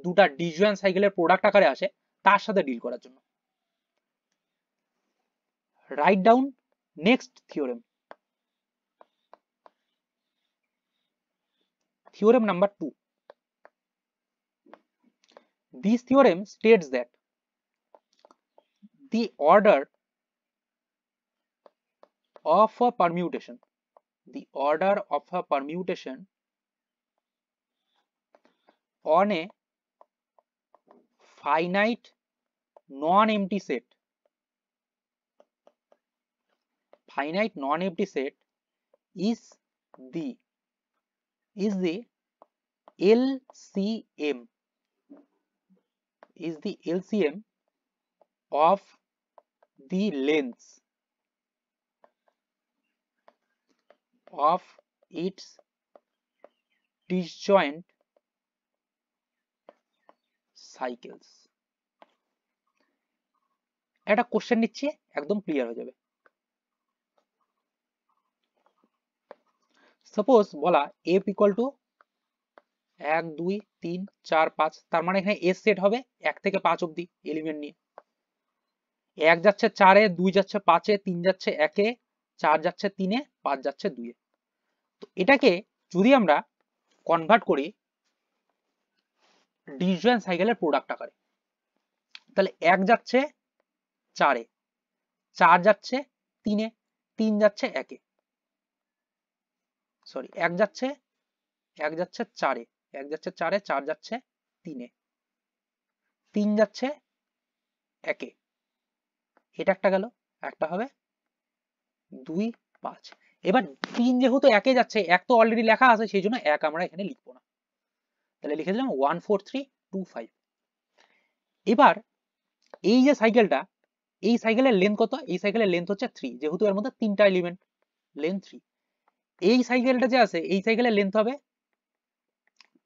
দুটা ডিসজয়েন্ট সাইকেলের প্রোডাক্ট আকারে আসে, তার সাথে ডিল করার জন্য। Write down next theorem, theorem number 2। This theorem states that the order of a permutation on a finite non-empty set is the LCM of the lengths of its disjoint cycles। একটা question নিচ্ছি, একদম clear হয়ে যাবে। Suppose বলা f equal to 1 2 3 4 5, তার মানে এখানে s set হবে 1 থেকে 5 অবধি এলিমেন্ট নিয়ে। 1 যাচ্ছে 4 এ, 2 যাচ্ছে 5 এ, 3 যাচ্ছে 1 এ, 4 যাচ্ছে 3 এ, 5 যাচ্ছে 2 এ। তো এটাকে যদি আমরা কনভার্ট করি ডিসজয়েন্ট সাইকেলের প্রোডাক্ট আকারে। তাহলে 1 যাচ্ছে 4 এ, 4 যাচ্ছে 3 এ, 3 যাচ্ছে 1 এ, সরি 1 যাচ্ছে 4 এ, 1 যাচ্ছে 4 এ, 4 যাচ্ছে 3 এ, 3 যাচ্ছে 1 এ, এটা একটা গেল, একটা হবে 2 5। এবার 3 যেহেতু 1 এ যাচ্ছে, 1 তো অলরেডি লেখা আছে, সেই জন্য 1 আমরা এখানে লিখবো না, তাহলে লিখে দিলাম 1 4 3 2 5। এবার এই যে সাইকেলটা, এই সাইকেলের লেন্থ কত? এই সাইকেলের লেন্থ হচ্ছে 3, যেহেতু এর মধ্যে 3টা এলিমেন্ট, লেন্থ 3। এই সাইকেলটা যে আছে, এই সাইকেলের লেন্থ হবে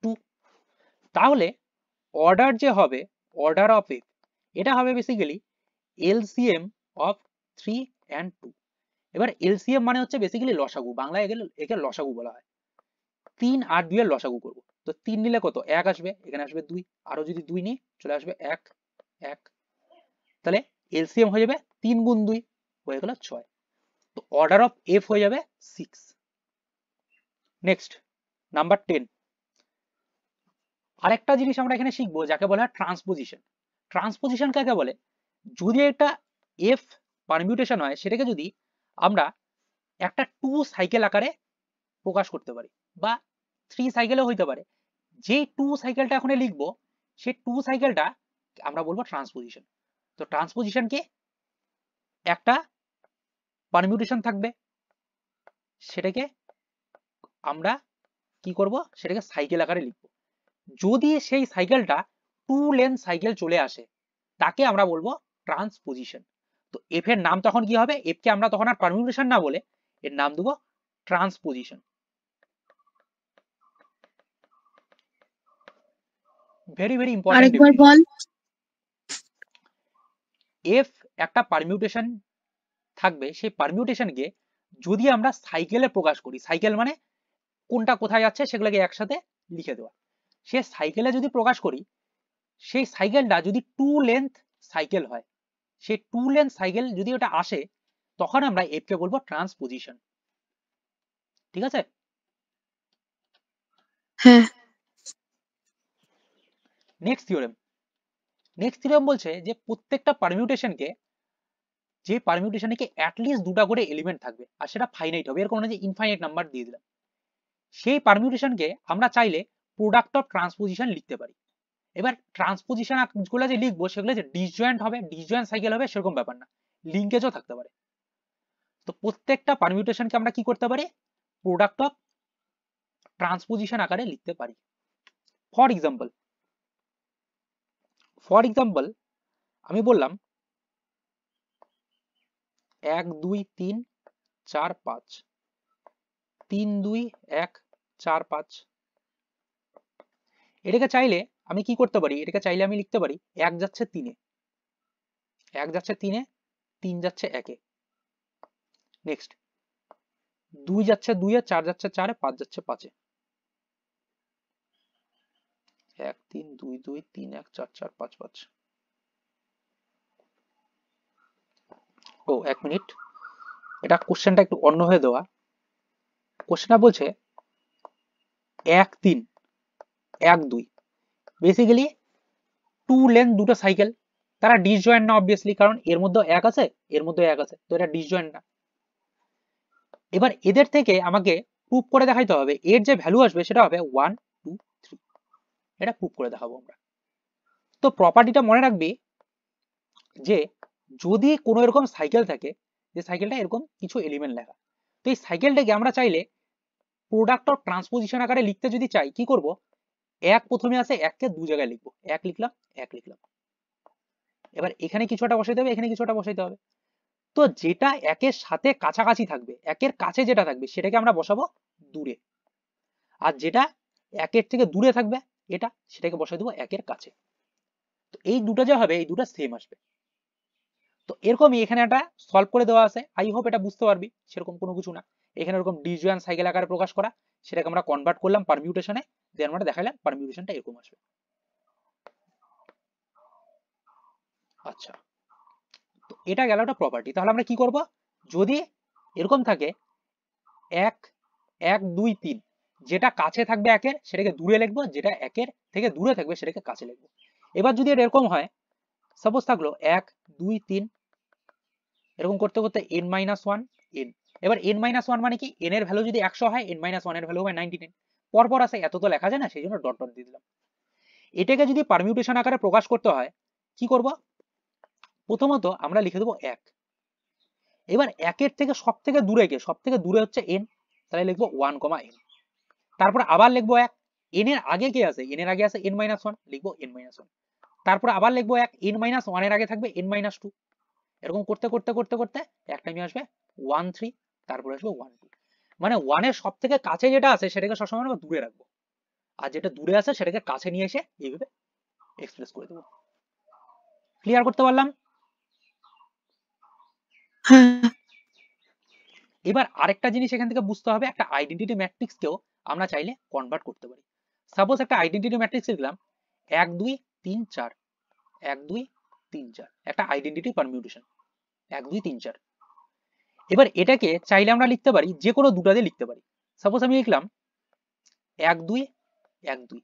2। তাহলে অর্ডার যে হবে, অর্ডার অফ এফ, এটা হবে বেসিক্যালি এলসিএম অফ 3 and 2। এবার এলসিএম মানে হচ্ছে বেসিক্যালি লসাগু, বাংলায় একে লসাগু বলা হয়। 3 আর 2 এর লসাগু করব, তো 3 নিলে কত? 1 আসবে, এখানে আসবে 2, আরো যদি 2 নিই চলে আসবে 1 1, তাহলে এলসিএম হয়ে যাবে 3 গুণ 2 হয়ে গেল 6। তো অর্ডার অফ এফ হয়ে যাবে 6। নেক্সট নাম্বার 10, আরেকটা জিনিস আমরা এখানে শিখবো যাকে বলা হয় ট্রান্সপোজিশন। ট্রান্সপোজিশন কাকে বলে? যদি একটা এফ পারমিউটেশন হয়, সেটাকে যদি আমরা একটা 2 সাইকেল আকারে প্রকাশ করতে পারি, বা 3 সাইকেলও হইতে পারে, যে 2 সাইকেলটা এখন লিখবো, সেই 2 সাইকেলটা আমরা বলবো ট্রান্সপোজিশন। তো ট্রান্সপোজিশন কি? একটা পারমিউটেশন থাকবে, সেটাকে আমরা কি করব? সেটাকে সাইকেল আকারে লিখবো। যদি সেই সাইকেলটা 2 লেন্থ সাইকেল চলে আসে, তাকে আমরা বলবো ট্রান্সপোজিশন। তো এফ এর নাম তখন কি হবে? এফ কে আমরা তখন আর পারমিউটেশন না বলে এর নাম দেবো ট্রান্সপোজিশন। ভেরি ভেরি ইম্পর্টেন্ট আরেকবার বল। এফ একটা পারমিউটেশন থাকবে, সেই পারমিউটেশনকে যদি আমরা সাইকেলে প্রকাশ করি, সাইকেল মানে কোনটা কোথায় যাচ্ছে সেগুলোকে একসাথে লিখে দেওয়া, সে সাইকেলে যদি প্রকাশ করি, সেই সাইকেলটা যদি 2 লেন্থ সাইকেল হয়, সেই 2 লেন্থ সাইকেল যদি ওটা আসে, তখন আমরা এফ কে বলবো ট্রান্সপোজিশন। ঠিক আছে? হ্যাঁ। নেক্সট থিওরেম, নেক্সট থিওরেম বলছে যে প্রত্যেকটা পারমিউটেশনকে, যে পারমিউটেশনে কি অ্যাটলিস্ট 2টা করে এলিমেন্ট থাকবে, আর সেটা ফাইনাইট হবে, এর কোনো যে ইনফাইনাইট নাম্বার দিয়ে দিলাম, সেই পারমিউটেশনকে আমরা চাইলে প্রোডাক্ট অফ ট্রান্সপোজিশন লিখতে পারি। এবার ট্রান্সপোজিশন গুলো যে লিখবো, সেগুলো যে ডিসজয়েন্ট হবে, ডিসজয়েন্ট সাইকেল হবে, সেরকম ব্যাপার না, লিঙ্কেজও থাকতে পারে। তো প্রত্যেকটা পারমিউটেশনকে আমরা কি করতে পারি? প্রোডাক্ট অফ ট্রান্সপোজিশন আকারে লিখতে পারি। ফর এক্সাম্পল আমি বললাম 1 2 3 4 5, 3 2 1 4 5। এটাকে চাইলে আমি কি করতে পারি? এটাকে চাইলে আমি লিখতে পারি 1 যাচ্ছে 3 এ, 1 যাচ্ছে 3 এ, 3 যাচ্ছে 1 এ। নেক্সট 2 যাচ্ছে 2 এ, 4 যাচ্ছে 4 এ, 5 যাচ্ছে 5 এ। 1 3 2 2 3 1 4 4 5 5। ও 1 মিনিট, এটা কোশ্চেনটা একটু অন্য হয়ে দেওয়া। কোশ্চেনটা বলছে 1 3 1 2, বেসিক্যালি 2 লেন্থ দুটো সাইকেল, তারা ডিসজয়েন্ট না অবভিয়াসলি, কারণ এর মধ্যে 1 আছে, এর মধ্যে 1 আছে, তো এটা ডিসজয়েন্ট না। এবার এদের থেকে আমাকে প্রুফ করে দেখাইতে হবে, এর যে ভ্যালু আসবে সেটা হবে 1 2 3, এটা প্রুফ করে দেখাবো আমরা। তো প্রপার্টিটা মনে রাখবি যে যদি কোনো এরকম সাইকেল থাকে, যে সাইকেলটা এরকম কিছু এলিমেন্ট লেখা, তো এই সাইকেলটাকে আমরা চাইলে প্রোডাক্ট অফ ট্রান্সপোজিশন আকারে লিখতে যদি চাই, কি করব? 1 প্রথমে আছে, 1 কে 2 জায়গায় লিখবো, 1 লিখলাম 1 লিখলাম। এবার এখানে কিছু একটা বসাইতে হবে, এখানে কিছু একটা বসাইতে হবে। তো যেটা 1 এর সাথে কাছাকাছি থাকবে, 1 এর কাছে যেটা থাকবে, সেটাকে আমরা বসাবো দূরে, আর যেটা 1 এর থেকে দূরে থাকবে, এটা সেটাকে বসাই দেবো 1 এর কাছে। তো এই দুটো যা হবে, এই দুটো সেম আসবে। তো এরকমই এখানে একটা সলভ করে দেওয়া আছে, আই হোপ এটা বুঝতে পারবি। সেরকম কোনো কিছু না, এখানে এরকম ডিসজয়েন্ট সাইকেল আকারে প্রকাশ করা, সেটাকে আমরা কনভার্ট করলাম পারমিউটেশনে, দেন আমরা দেখাইলাম পারমিউটেশনটা এরকম আসবে। আচ্ছা, তো এটা গেল একটা প্রপার্টি। তাহলে আমরা কি করব? যদি এরকম থাকে 1 1 2 3, যেটা কাছে থাকবে একের সেটাকে দূরে লিখবো, যেটা একের থেকে দূরে থাকবে সেটাকে কাছে লিখবো। এবার যদি এটা এরকম হয়, সাপোজ থাকলো 1 2 3, এরকম করতে করতে n - 1 n। এবার n - 1 মানে কি, n এর ভ্যালু যদি 100 হয়, n - 1 এর ভ্যালু হবে 99। পরপর আছে, এত তো লেখা যায় না, সেই জন্য ডট ডট দিয়ে দিলাম। এটাকে যদি পারমিউটেশন আকারে প্রকাশ করতে হয় কি করব, প্রথমত আমরা লিখে দেবো 1। এবার একের থেকে সব থেকে দূরে কে, সব থেকে দূরে হচ্ছে n, তাহলে লিখবো 1, n। তারপর আবার লিখবো 1, n এর আগে কে আছে, n এর আগে আছে n - 1, লিখবো n - 1। তারপর আবার লিখবো 1, n - 1 এর আগে থাকবে n - 2। এরকম করতে করতে করতে করতে এক টাইমে আসবে 1 3, তারপরে আসবে 1 2। মানে 1 এর সব থেকে কাছে যেটা আছে সেটাকে সবসময় আমরা দূরে রাখবো, আর যেটা দূরে আছে সেটাকে কাছে নিয়ে এসে এইভাবে এক্সপ্রেস করে দেবো। ক্লিয়ার করতে পারলাম? এবার আরেকটা জিনিস এখান থেকে বুঝতে হবে, একটা আইডেন্টিটি ম্যাট্রিক্সকেও আমরা চাইলে কনভার্ট করতে পারি। সাপোজ একটা আইডেন্টিটি ম্যাট্রিক্স লিখলাম 1 2 3 4, 1 2 3 4, একটা আইডেন্টিটি পারমিউটেশন 1 2 3 4। এবার এটাকে চাইলে আমরা লিখতে পারি যে কোনো দুটো দিয়ে লিখতে পারি। সাপোজ আমি লিখলাম 1 2 1 2,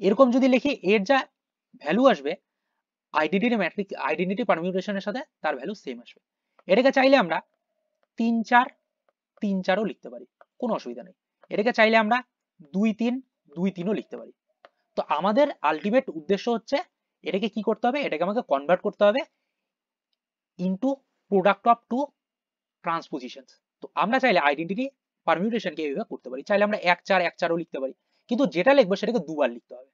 এরকম যদি লিখি এর যা ভ্যালু আসবে আইডেন্টিটি ম্যাট্রিক্স আইডেন্টিটি পারমিউটেশনের সাথে তার ভ্যালু সেম আসবে। এটাকে চাইলে আমরা 3 4 3 4ও লিখতে পারি, কোনো অসুবিধা নেই। এটাকে চাইলে আমরা 2 3 2 3ও লিখতে পারি। তো আমাদের আলটিমেট উদ্দেশ্য হচ্ছে এটাকে কি করতে হবে, এটাকে আমাকে কনভার্ট করতে হবে ইনটু প্রোডাক্ট অফ টু ট্রান্সপোজিশনস। তো আমরা চাইলে আইডেন্টিটি পারমিউটেশনকে এইভাবে করতে পারি, চাইলে আমরা 1 4 1 4ও লিখতে পারি, কিন্তু যেটা লিখবো সেটাকে দুবার লিখতে হবে।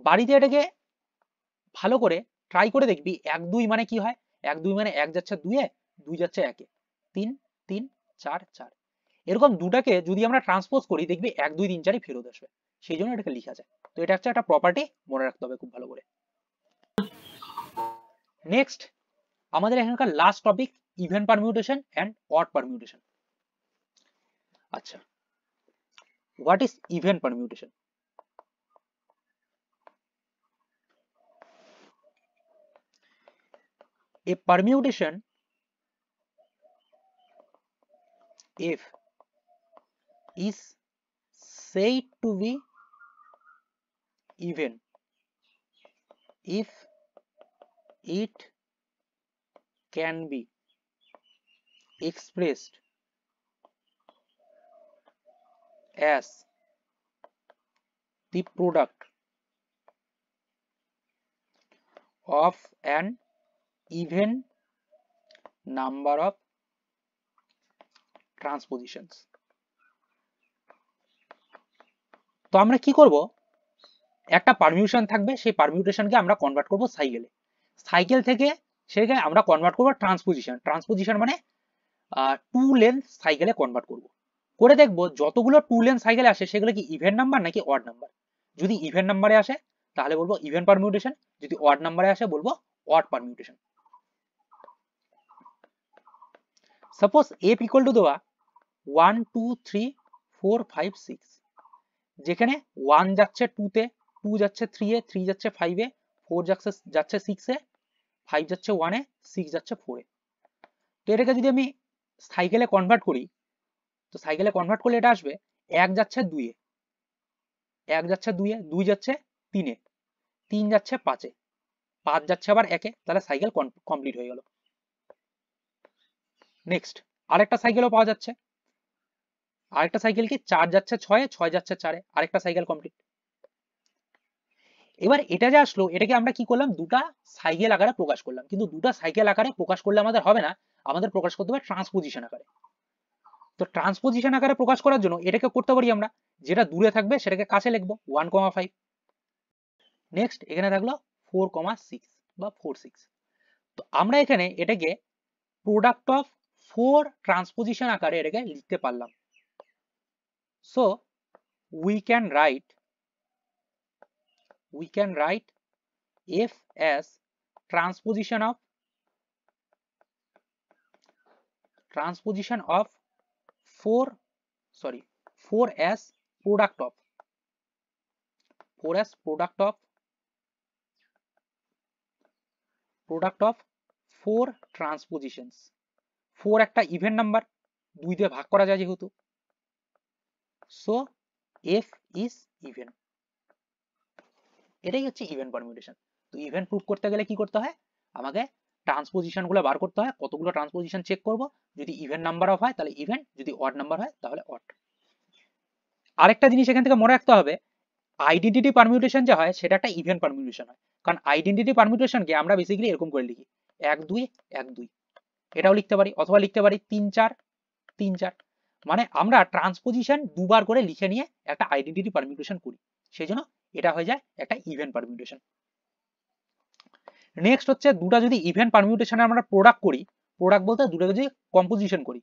বাড়িতে এটাকে ভালো করে ট্রাই করে দেখবি 1 2 মানে কি হয়, 1 2 মানে 1 যাচ্ছে 2 এ, 2 যাচ্ছে 1 এ, 3 3 4 4। এরকম দুটাকে যদি আমরা ট্রান্সপোজ করি দেখবি 1 2 3 4ই ফেরত আসবে, সেই জন্য এটাকে লেখা যায়। তো এটা হচ্ছে একটা প্রপার্টি, মনে রাখতে হবে খুব ভালো করে। নেক্সট আমাদের এখানকার last topic even permutation and odd permutation. আচ্ছা, what is even permutation? A permutation if is said to be even if it can be expressed as the product of an even number of transpositions. তো আমরা কি করব, একটা permutation থাকবে, সেই পারমিউটেশনকে আমরা convert করব সাইকেলে, সাইকেল থেকে সেটাকে আমরা কনভার্ট করব ট্রান্সপোজিশন, ট্রান্সপোজিশন মানে টু লেন্থ সাইকেলে কনভার্ট করব, করে দেখব যতগুলো টু লেন্থ সাইকেল আসে সেগুলো কি ইভেন নাম্বার নাকি অড নাম্বার। যদি ইভেন নাম্বারে আসে তাহলে বলবো ইভেন পারমিউটেশন, যদি অড নাম্বারে আসে বলবো odd permutation. Suppose f equal two দেওয়া 1 2 3 4 5 6, যেখানে 1 যাচ্ছে 2 তে, 2 যাচ্ছে 3 এ, 3 যাচ্ছে 5 এ, 4 যাচ্ছে 6 এ, 5 যাচ্ছে 1 এ, 6 যাচ্ছে 4 এ। তো এটাকে যদি আমি সাইকেলে কনভার্ট করি, তো সাইকেলে কনভার্ট করলে এটা আসবে 1 যাচ্ছে 2 এ, 1 যাচ্ছে 2 এ, 2 যাচ্ছে 3 এ, 3 যাচ্ছে 5 এ, 5 যাচ্ছে আবার 1 এ, তাহলে সাইকেল কমপ্লিট হয়ে গেল। নেক্সট আরেকটা সাইকেলও পাওয়া যাচ্ছে, আরেকটা সাইকেল কি 4 যাচ্ছে 6 এ, 6 যাচ্ছে 4 এ, আরেকটা সাইকেল কমপ্লিট। এবার এটা যে আসলো এটাকে আমরা কি করলাম, দুটা সাইকেল আকারে প্রকাশ করলাম, কিন্তু দুটা সাইকেল আকারে প্রকাশ করলে আমাদের হবে না, আমাদের প্রকাশ করতে হবে ট্রান্সপোজিশন আকারে। তো ট্রান্সপোজিশন আকারে প্রকাশ করার জন্য এটাকে করতে পারি আমরা, যেটা দূরে থাকবে সেটাকে কাছে লিখবো 1, 5। নেক্সট এখানে থাকলো 4, 6 বা 4 6। তো আমরা এখানে এটাকে প্রোডাক্ট অফ 4 ট্রান্সপোজিশন আকারে এটাকে লিখতে পারলাম। So we can write f as transposition of 4 as product of 4 as product of 4 transpositions। 4 একটা ইভেন নাম্বার, 2 দিয়ে ভাগ করা যায় যেহেতু, সো এফ ইজ ইভেন। এটাই হচ্ছে ইভেন পারমিউটেশন। তো ইভেন প্রুফ করতে গেলে কি করতে হয়, আমাকে ট্রান্সপোজিশন গুলো বার করতে হয়, কতগুলো ট্রান্সপোজিশন চেক করব, যদি ইভেন নাম্বার অফ হয় তাহলে ইভেন, যদি অড নাম্বার হয় তাহলে অড। আরেকটা জিনিস এখান থেকে মনে রাখতে হবে, আইডেন্টিটি পারমিউটেশন যা হয় সেটা একটা ইভেন পারমিউটেশন হয়, কারণ আইডেন্টিটি পারমিউটেশনকে আমরা বেসিক্যালি এরকম করে লিখি 1 2 1 2, এটাও লিখতে পারি, অথবা লিখতে পারি 3 4 3 4, মানে আমরা ট্রান্সপোজিশন দুবার করে লিখে নিয়ে একটা আইডেন্টিটি পারমিউটেশন করি, সেজন্য এটা হয়ে যায় একটা ইভেন পারমিউটেশন। নেক্সট হচ্ছে দুটো যদি ইভেন পারমিউটেশনে আমরা প্রোডাক্ট করি, প্রোডাক্ট বলতে দুটো যদি কম্পোজিশন করি,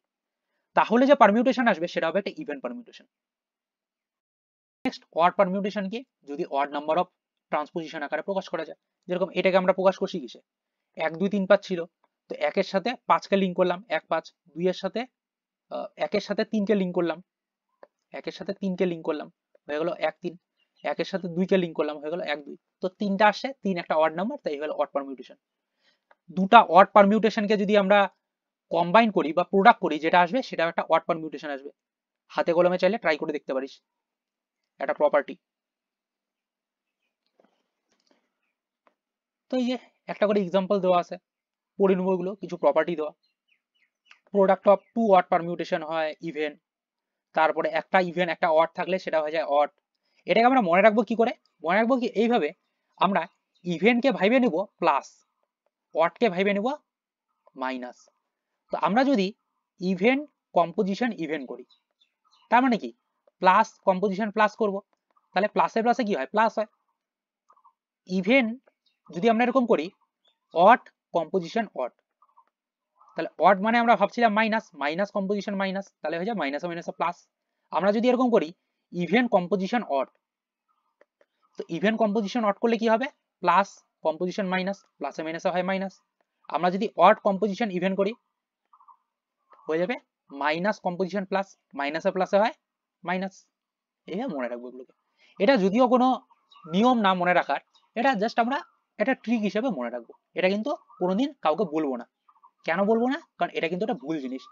তাহলে যে পারমিউটেশন আসবে সেটা হবে একটা even permutation. Next odd permutation কি, যদি অড নাম্বার অফ ট্রান্সপোজিশন আকারে প্রকাশ করা যায়, যেরকম এটাকে আমরা প্রকাশ করছি কিসে, 1 2 3 5 ছিল, তো 1 এর সাথে 5 কে লিংক করলাম 1 5, 2 এর সাথে 1 এর সাথে 3 কে লিংক করলাম, 1 এর সাথে 3 কে লিংক করলাম, হয়ে গেল 1 3, 1 এর সাথে 2 কে লিংক করলাম, হয়ে গেল 1 2, তো তিনটা আসছে, 3 একটা অড নাম্বার, তাই হলো অড পারমিউটেশন। দুটা অড পারমিউটেশনকে যদি আমরা কম্বাইন করি বা প্রোডাক্ট করি, যেটা আসবে সেটা একটা অড পারমিউটেশন আসবে। হাতে কলমে চাইলে ট্রাই করে দেখতে পারিস, একটা প্রপার্টি। তো এই যে একটা করে এক্সাম্পল দেওয়া আছে, পড়ে নেবো এগুলো, কিছু প্রপার্টি দেওয়া। Product of two odd permutation হয় ইভেন, তারপরে একটা ইভেন একটা অড থাকলে সেটা হয়ে যায় অড। এটাকে আমরা মনে রাখবো কি করে, মনে রাখবো কি এইভাবে, আমরা ইভেনকে ভাইবে নেব প্লাস, অডকে ভাইবে নেব মাইনাস। তো আমরা যদি ইভেন কম্পোজিশন ইভেন করি, তার মানে কি প্লাস কম্পোজিশন প্লাস করব, তাহলে প্লাসে প্লাসে কি হয়, প্লাস হয়। ইভেন যদি আমরা এরকম করি অড কম্পোজিশন অড, তাহলে অড মানে আমরা ভাবছিলাম মাইনাস, মাইনাস কম্পোজিশন মাইনাস, তাহলে হয়ে যায় মাইনাসে মাইনাসে প্লাস। আমরা যদি এরকম করি ইভেন কম্পোজিশন অড, তো ইভেন কম্পোজিশন অড করলে কি হবে, প্লাস কম্পোজিশন মাইনাস, প্লাসে মাইনাসে হয় মাইনাস। আমরা যদি অড কম্পোজিশন ইভেন করি হয়ে যাবে মাইনাস কম্পোজিশন প্লাস, মাইনাসে প্লাসে হয় মাইনাস। এটা মনে রাখবো এগুলোকে। এটা যদিও কোনো নিয়ম না মনে রাখার, এটা জাস্ট আমরা এটা ট্রিক হিসেবে মনে রাখবো, এটা কিন্তু কোনোদিন কাউকে বলবো না। কেন বলবো না, কারণ এটা কিন্তু একটা ভুল জিনিস।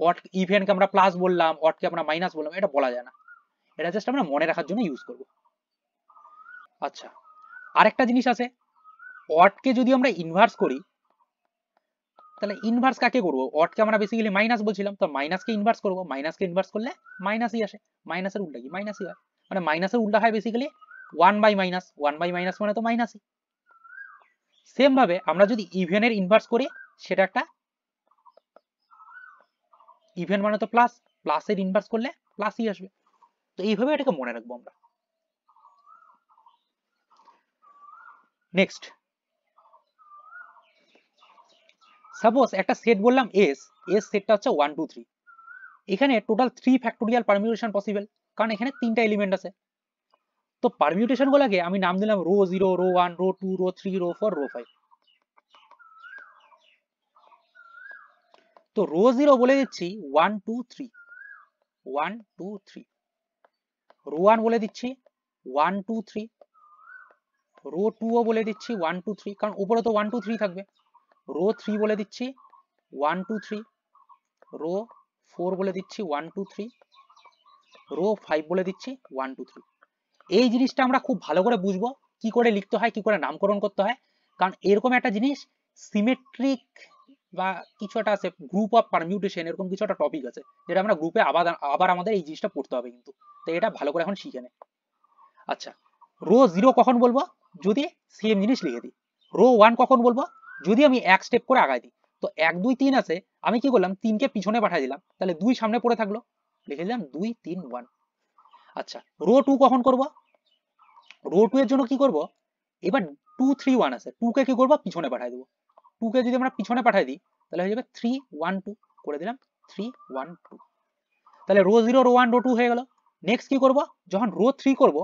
অড ইভেনকে আমরা প্লাস বললাম, অডকে আমরা মাইনাস বললাম, এটা বলা যায় না, এটা জাস্ট আমরা মনে রাখার জন্য ইউজ করব। আচ্ছা, আরেকটা জিনিস আছে, অডকে যদি আমরা ইনভার্স করি, তাহলে ইনভার্স কাকে করব, অডকে আমরা বেসিক্যালি মাইনাস বলছিলাম, তো মাইনাসকে ইনভার্স করব, মাইনাসকে ইনভার্স করলে মাইনাসই আসে, মাইনাসের উল্টা কি মাইনাসই হয়, মানে মাইনাসের উল্টা হয় basically 1 by minus, 1 by minus মানে তো মাইনাসই। সেম ভাবে আমরা যদি ইভেনের ইনভার্স করি, সেটা একটা ইভেন মানে তো প্লাস, প্লাসের ইনভার্স করলে প্লাসই আসবে। তো এইভাবে এটাকে মনে রাখবো আমরা। নেক্সট, সাপোজ একটা সেট বললাম এস, এস সেটটা হচ্ছে 1 2 3, এখানে টোটাল 3 ফ্যাক্টোরিয়াল পারমিউটেশন পসিবল, কারণ এখানে 3টা এলিমেন্ট আছে। তো পারমিউটেশন গুলোকে আমি নাম দিলাম row 0, row 1, row 2, row 3, row 4, row 5। তো রো 0 বলে দিচ্ছি 1 2 3, 1 2 3, রো 1 বলে দিচ্ছি 1 2 3, রো 2 ও বলে দিচ্ছি 1 2 3, কারণ উপরে তো 1 2 3 থাকবে। রো 3 বলে দিচ্ছি 1 2 3, রো 4 বলে দিচ্ছি 1 2 3, রো 5 বলে দিচ্ছি 1 2 3। এই জিনিসটা আমরা খুব ভালো করে বুঝবো কি করে লিখতে হয়, কি করে নামকরণ করতে হয়, কারণ এরকম একটা জিনিস সিমেট্রিক বা কিছু একটা আছে, গ্রুপ অফ পারমিউটেশন, এরকম কিছু একটা টপিক আছে যেটা আমরা গ্রুপে আবার আমাদের এই জিনিসটা পড়তে হবে কিন্তু, তো এটা ভালো করে এখন শিখে নে। আচ্ছা, রো 0 কখন বলবো, যদি সেম জিনিস লিখে দিই। রো 1 কখন বলবো, যদি আমি এক স্টেপ করে আগাই দিই। তো 1 2 3 আছে, আমি কি করলাম 3 কে পিছনে পাঠিয়ে দিলাম, তাহলে 2 সামনে পড়ে থাকলো, লিখে দিলাম 2 3 1। আচ্ছা, রো 2 কখন করব, রো 2 এর জন্য কি করব, এবার 2 3 1 আছে, 2 কে কি করব পিছনে পাঠিয়ে দেব, 2 কে যদি আমরা পিছনে পাঠিয়ে দিই তাহলে হয়ে যাবে 3 1 2, করে দিলাম 3 1 2, তাহলে রো 0 রো 1 রো 2 হয়ে গেল। নেক্সট কি করব, যখন রো 3 করব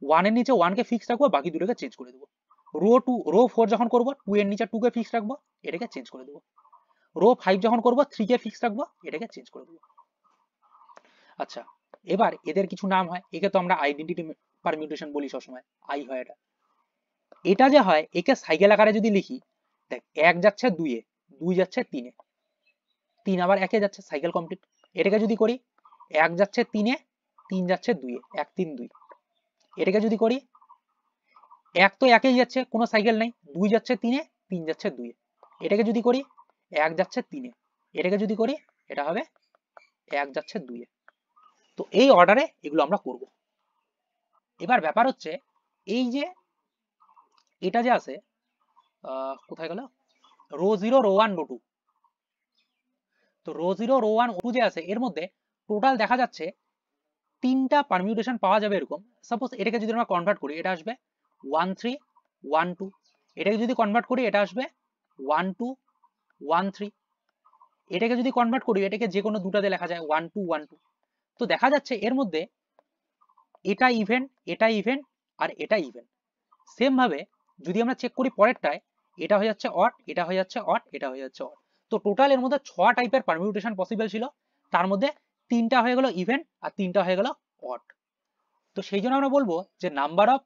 1 এর নিচে 1 কে ফিক্স রাখবো, বাকি দুটোকে চেঞ্জ করে দেব। রো 2 রো 4 যখন করব 2 এর নিচে 2 কে ফিক্স রাখবো, এটাকে চেঞ্জ করে দেব। রো 5 যখন করব 3 কে ফিক্স রাখবো, এটাকে চেঞ্জ করে দেব। আচ্ছা, এবার এদের কিছু নাম হয়, একে তো আমরা আইডেন্টিটি পারমিউটেশন বলি সবসময়, আই হয় এটা। এটা যে হয় একে সাইকেল আকারে যদি লিখি, দেখ 1 যাচ্ছে 2 এ, 2 যাচ্ছে 3 এ, 3 আবার 1 এ যাচ্ছে, সাইকেল কমপ্লিট। এটাকে যদি করি 1 যাচ্ছে 3 এ, 3 যাচ্ছে 2 এ, 1 3 2। এটাকে যদি করি, 1 তো একেই যাচ্ছে, কোনো সাইকেল নাই, 2 যাচ্ছে 3 এ, 3 যাচ্ছে 2 এ। এটাকে যদি করি, 1 যাচ্ছে 3 এ। এটাকে যদি করি, এটা হবে 1 যাচ্ছে 2 এ। তো এই অর্ডারে এগুলো আমরা করব। এবার ব্যাপার হচ্ছে এই যে এটা যে আছে, কোথায় গেল, রো 0 রো 1 রো 2। তো রো 0 রো 1 রো 2 যে আছে, এর মধ্যে টোটাল দেখা যাচ্ছে 3টা পারমিউটেশন পাওয়া যাবে এরকম। সাপোজ এটাকে যদি আমরা কনভার্ট করি, এটা আসবে 1 3 1 2। এটাকে যদি কনভার্ট করি, এটা আসবে 1 2 1 3। এটাকে যদি কনভার্ট করি, এটাকে যে কোনো দুটাতে লেখা যায় 1 2 1 2। তো দেখা যাচ্ছে এর মধ্যে এটা ইভেন্ট, এটা ইভেন্ট, আর এটা ইভেন্ট। সেম ভাবে যদি আমরা চেক করি পরেরটায়, এটা হয়ে যাচ্ছে অড, এটা হয়ে যাচ্ছে অড, এটা হয়ে যাচ্ছে অড। তো টোটাল এর মধ্যে 6 টাইপের পারমিউটেশন পসিবল ছিল, তার মধ্যে 3টা হয়ে গেল ইভেন্ট আর 3টা হয়ে গেল অড। তো সেই জন্য আমরা বলবো যে number of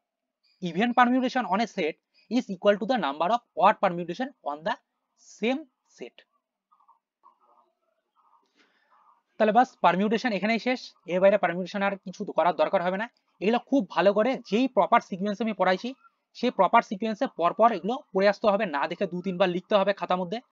event permutation on a set is equal to the number of odd permutation on the same set. তাহলে বাস পারমিউটেশন এখানেই শেষ, এর বাইরে পারমিউটেশন আর কিছু করার দরকার হবে না। এগুলো খুব ভালো করে যেই প্রপার সিকোয়েন্সে আমি পড়াইছি, সেই প্রপার সিকোয়েন্সে পরপর এগুলো পড়ে আসতে হবে, না দেখে 2 3 বার লিখতে হবে খাতার মধ্যে।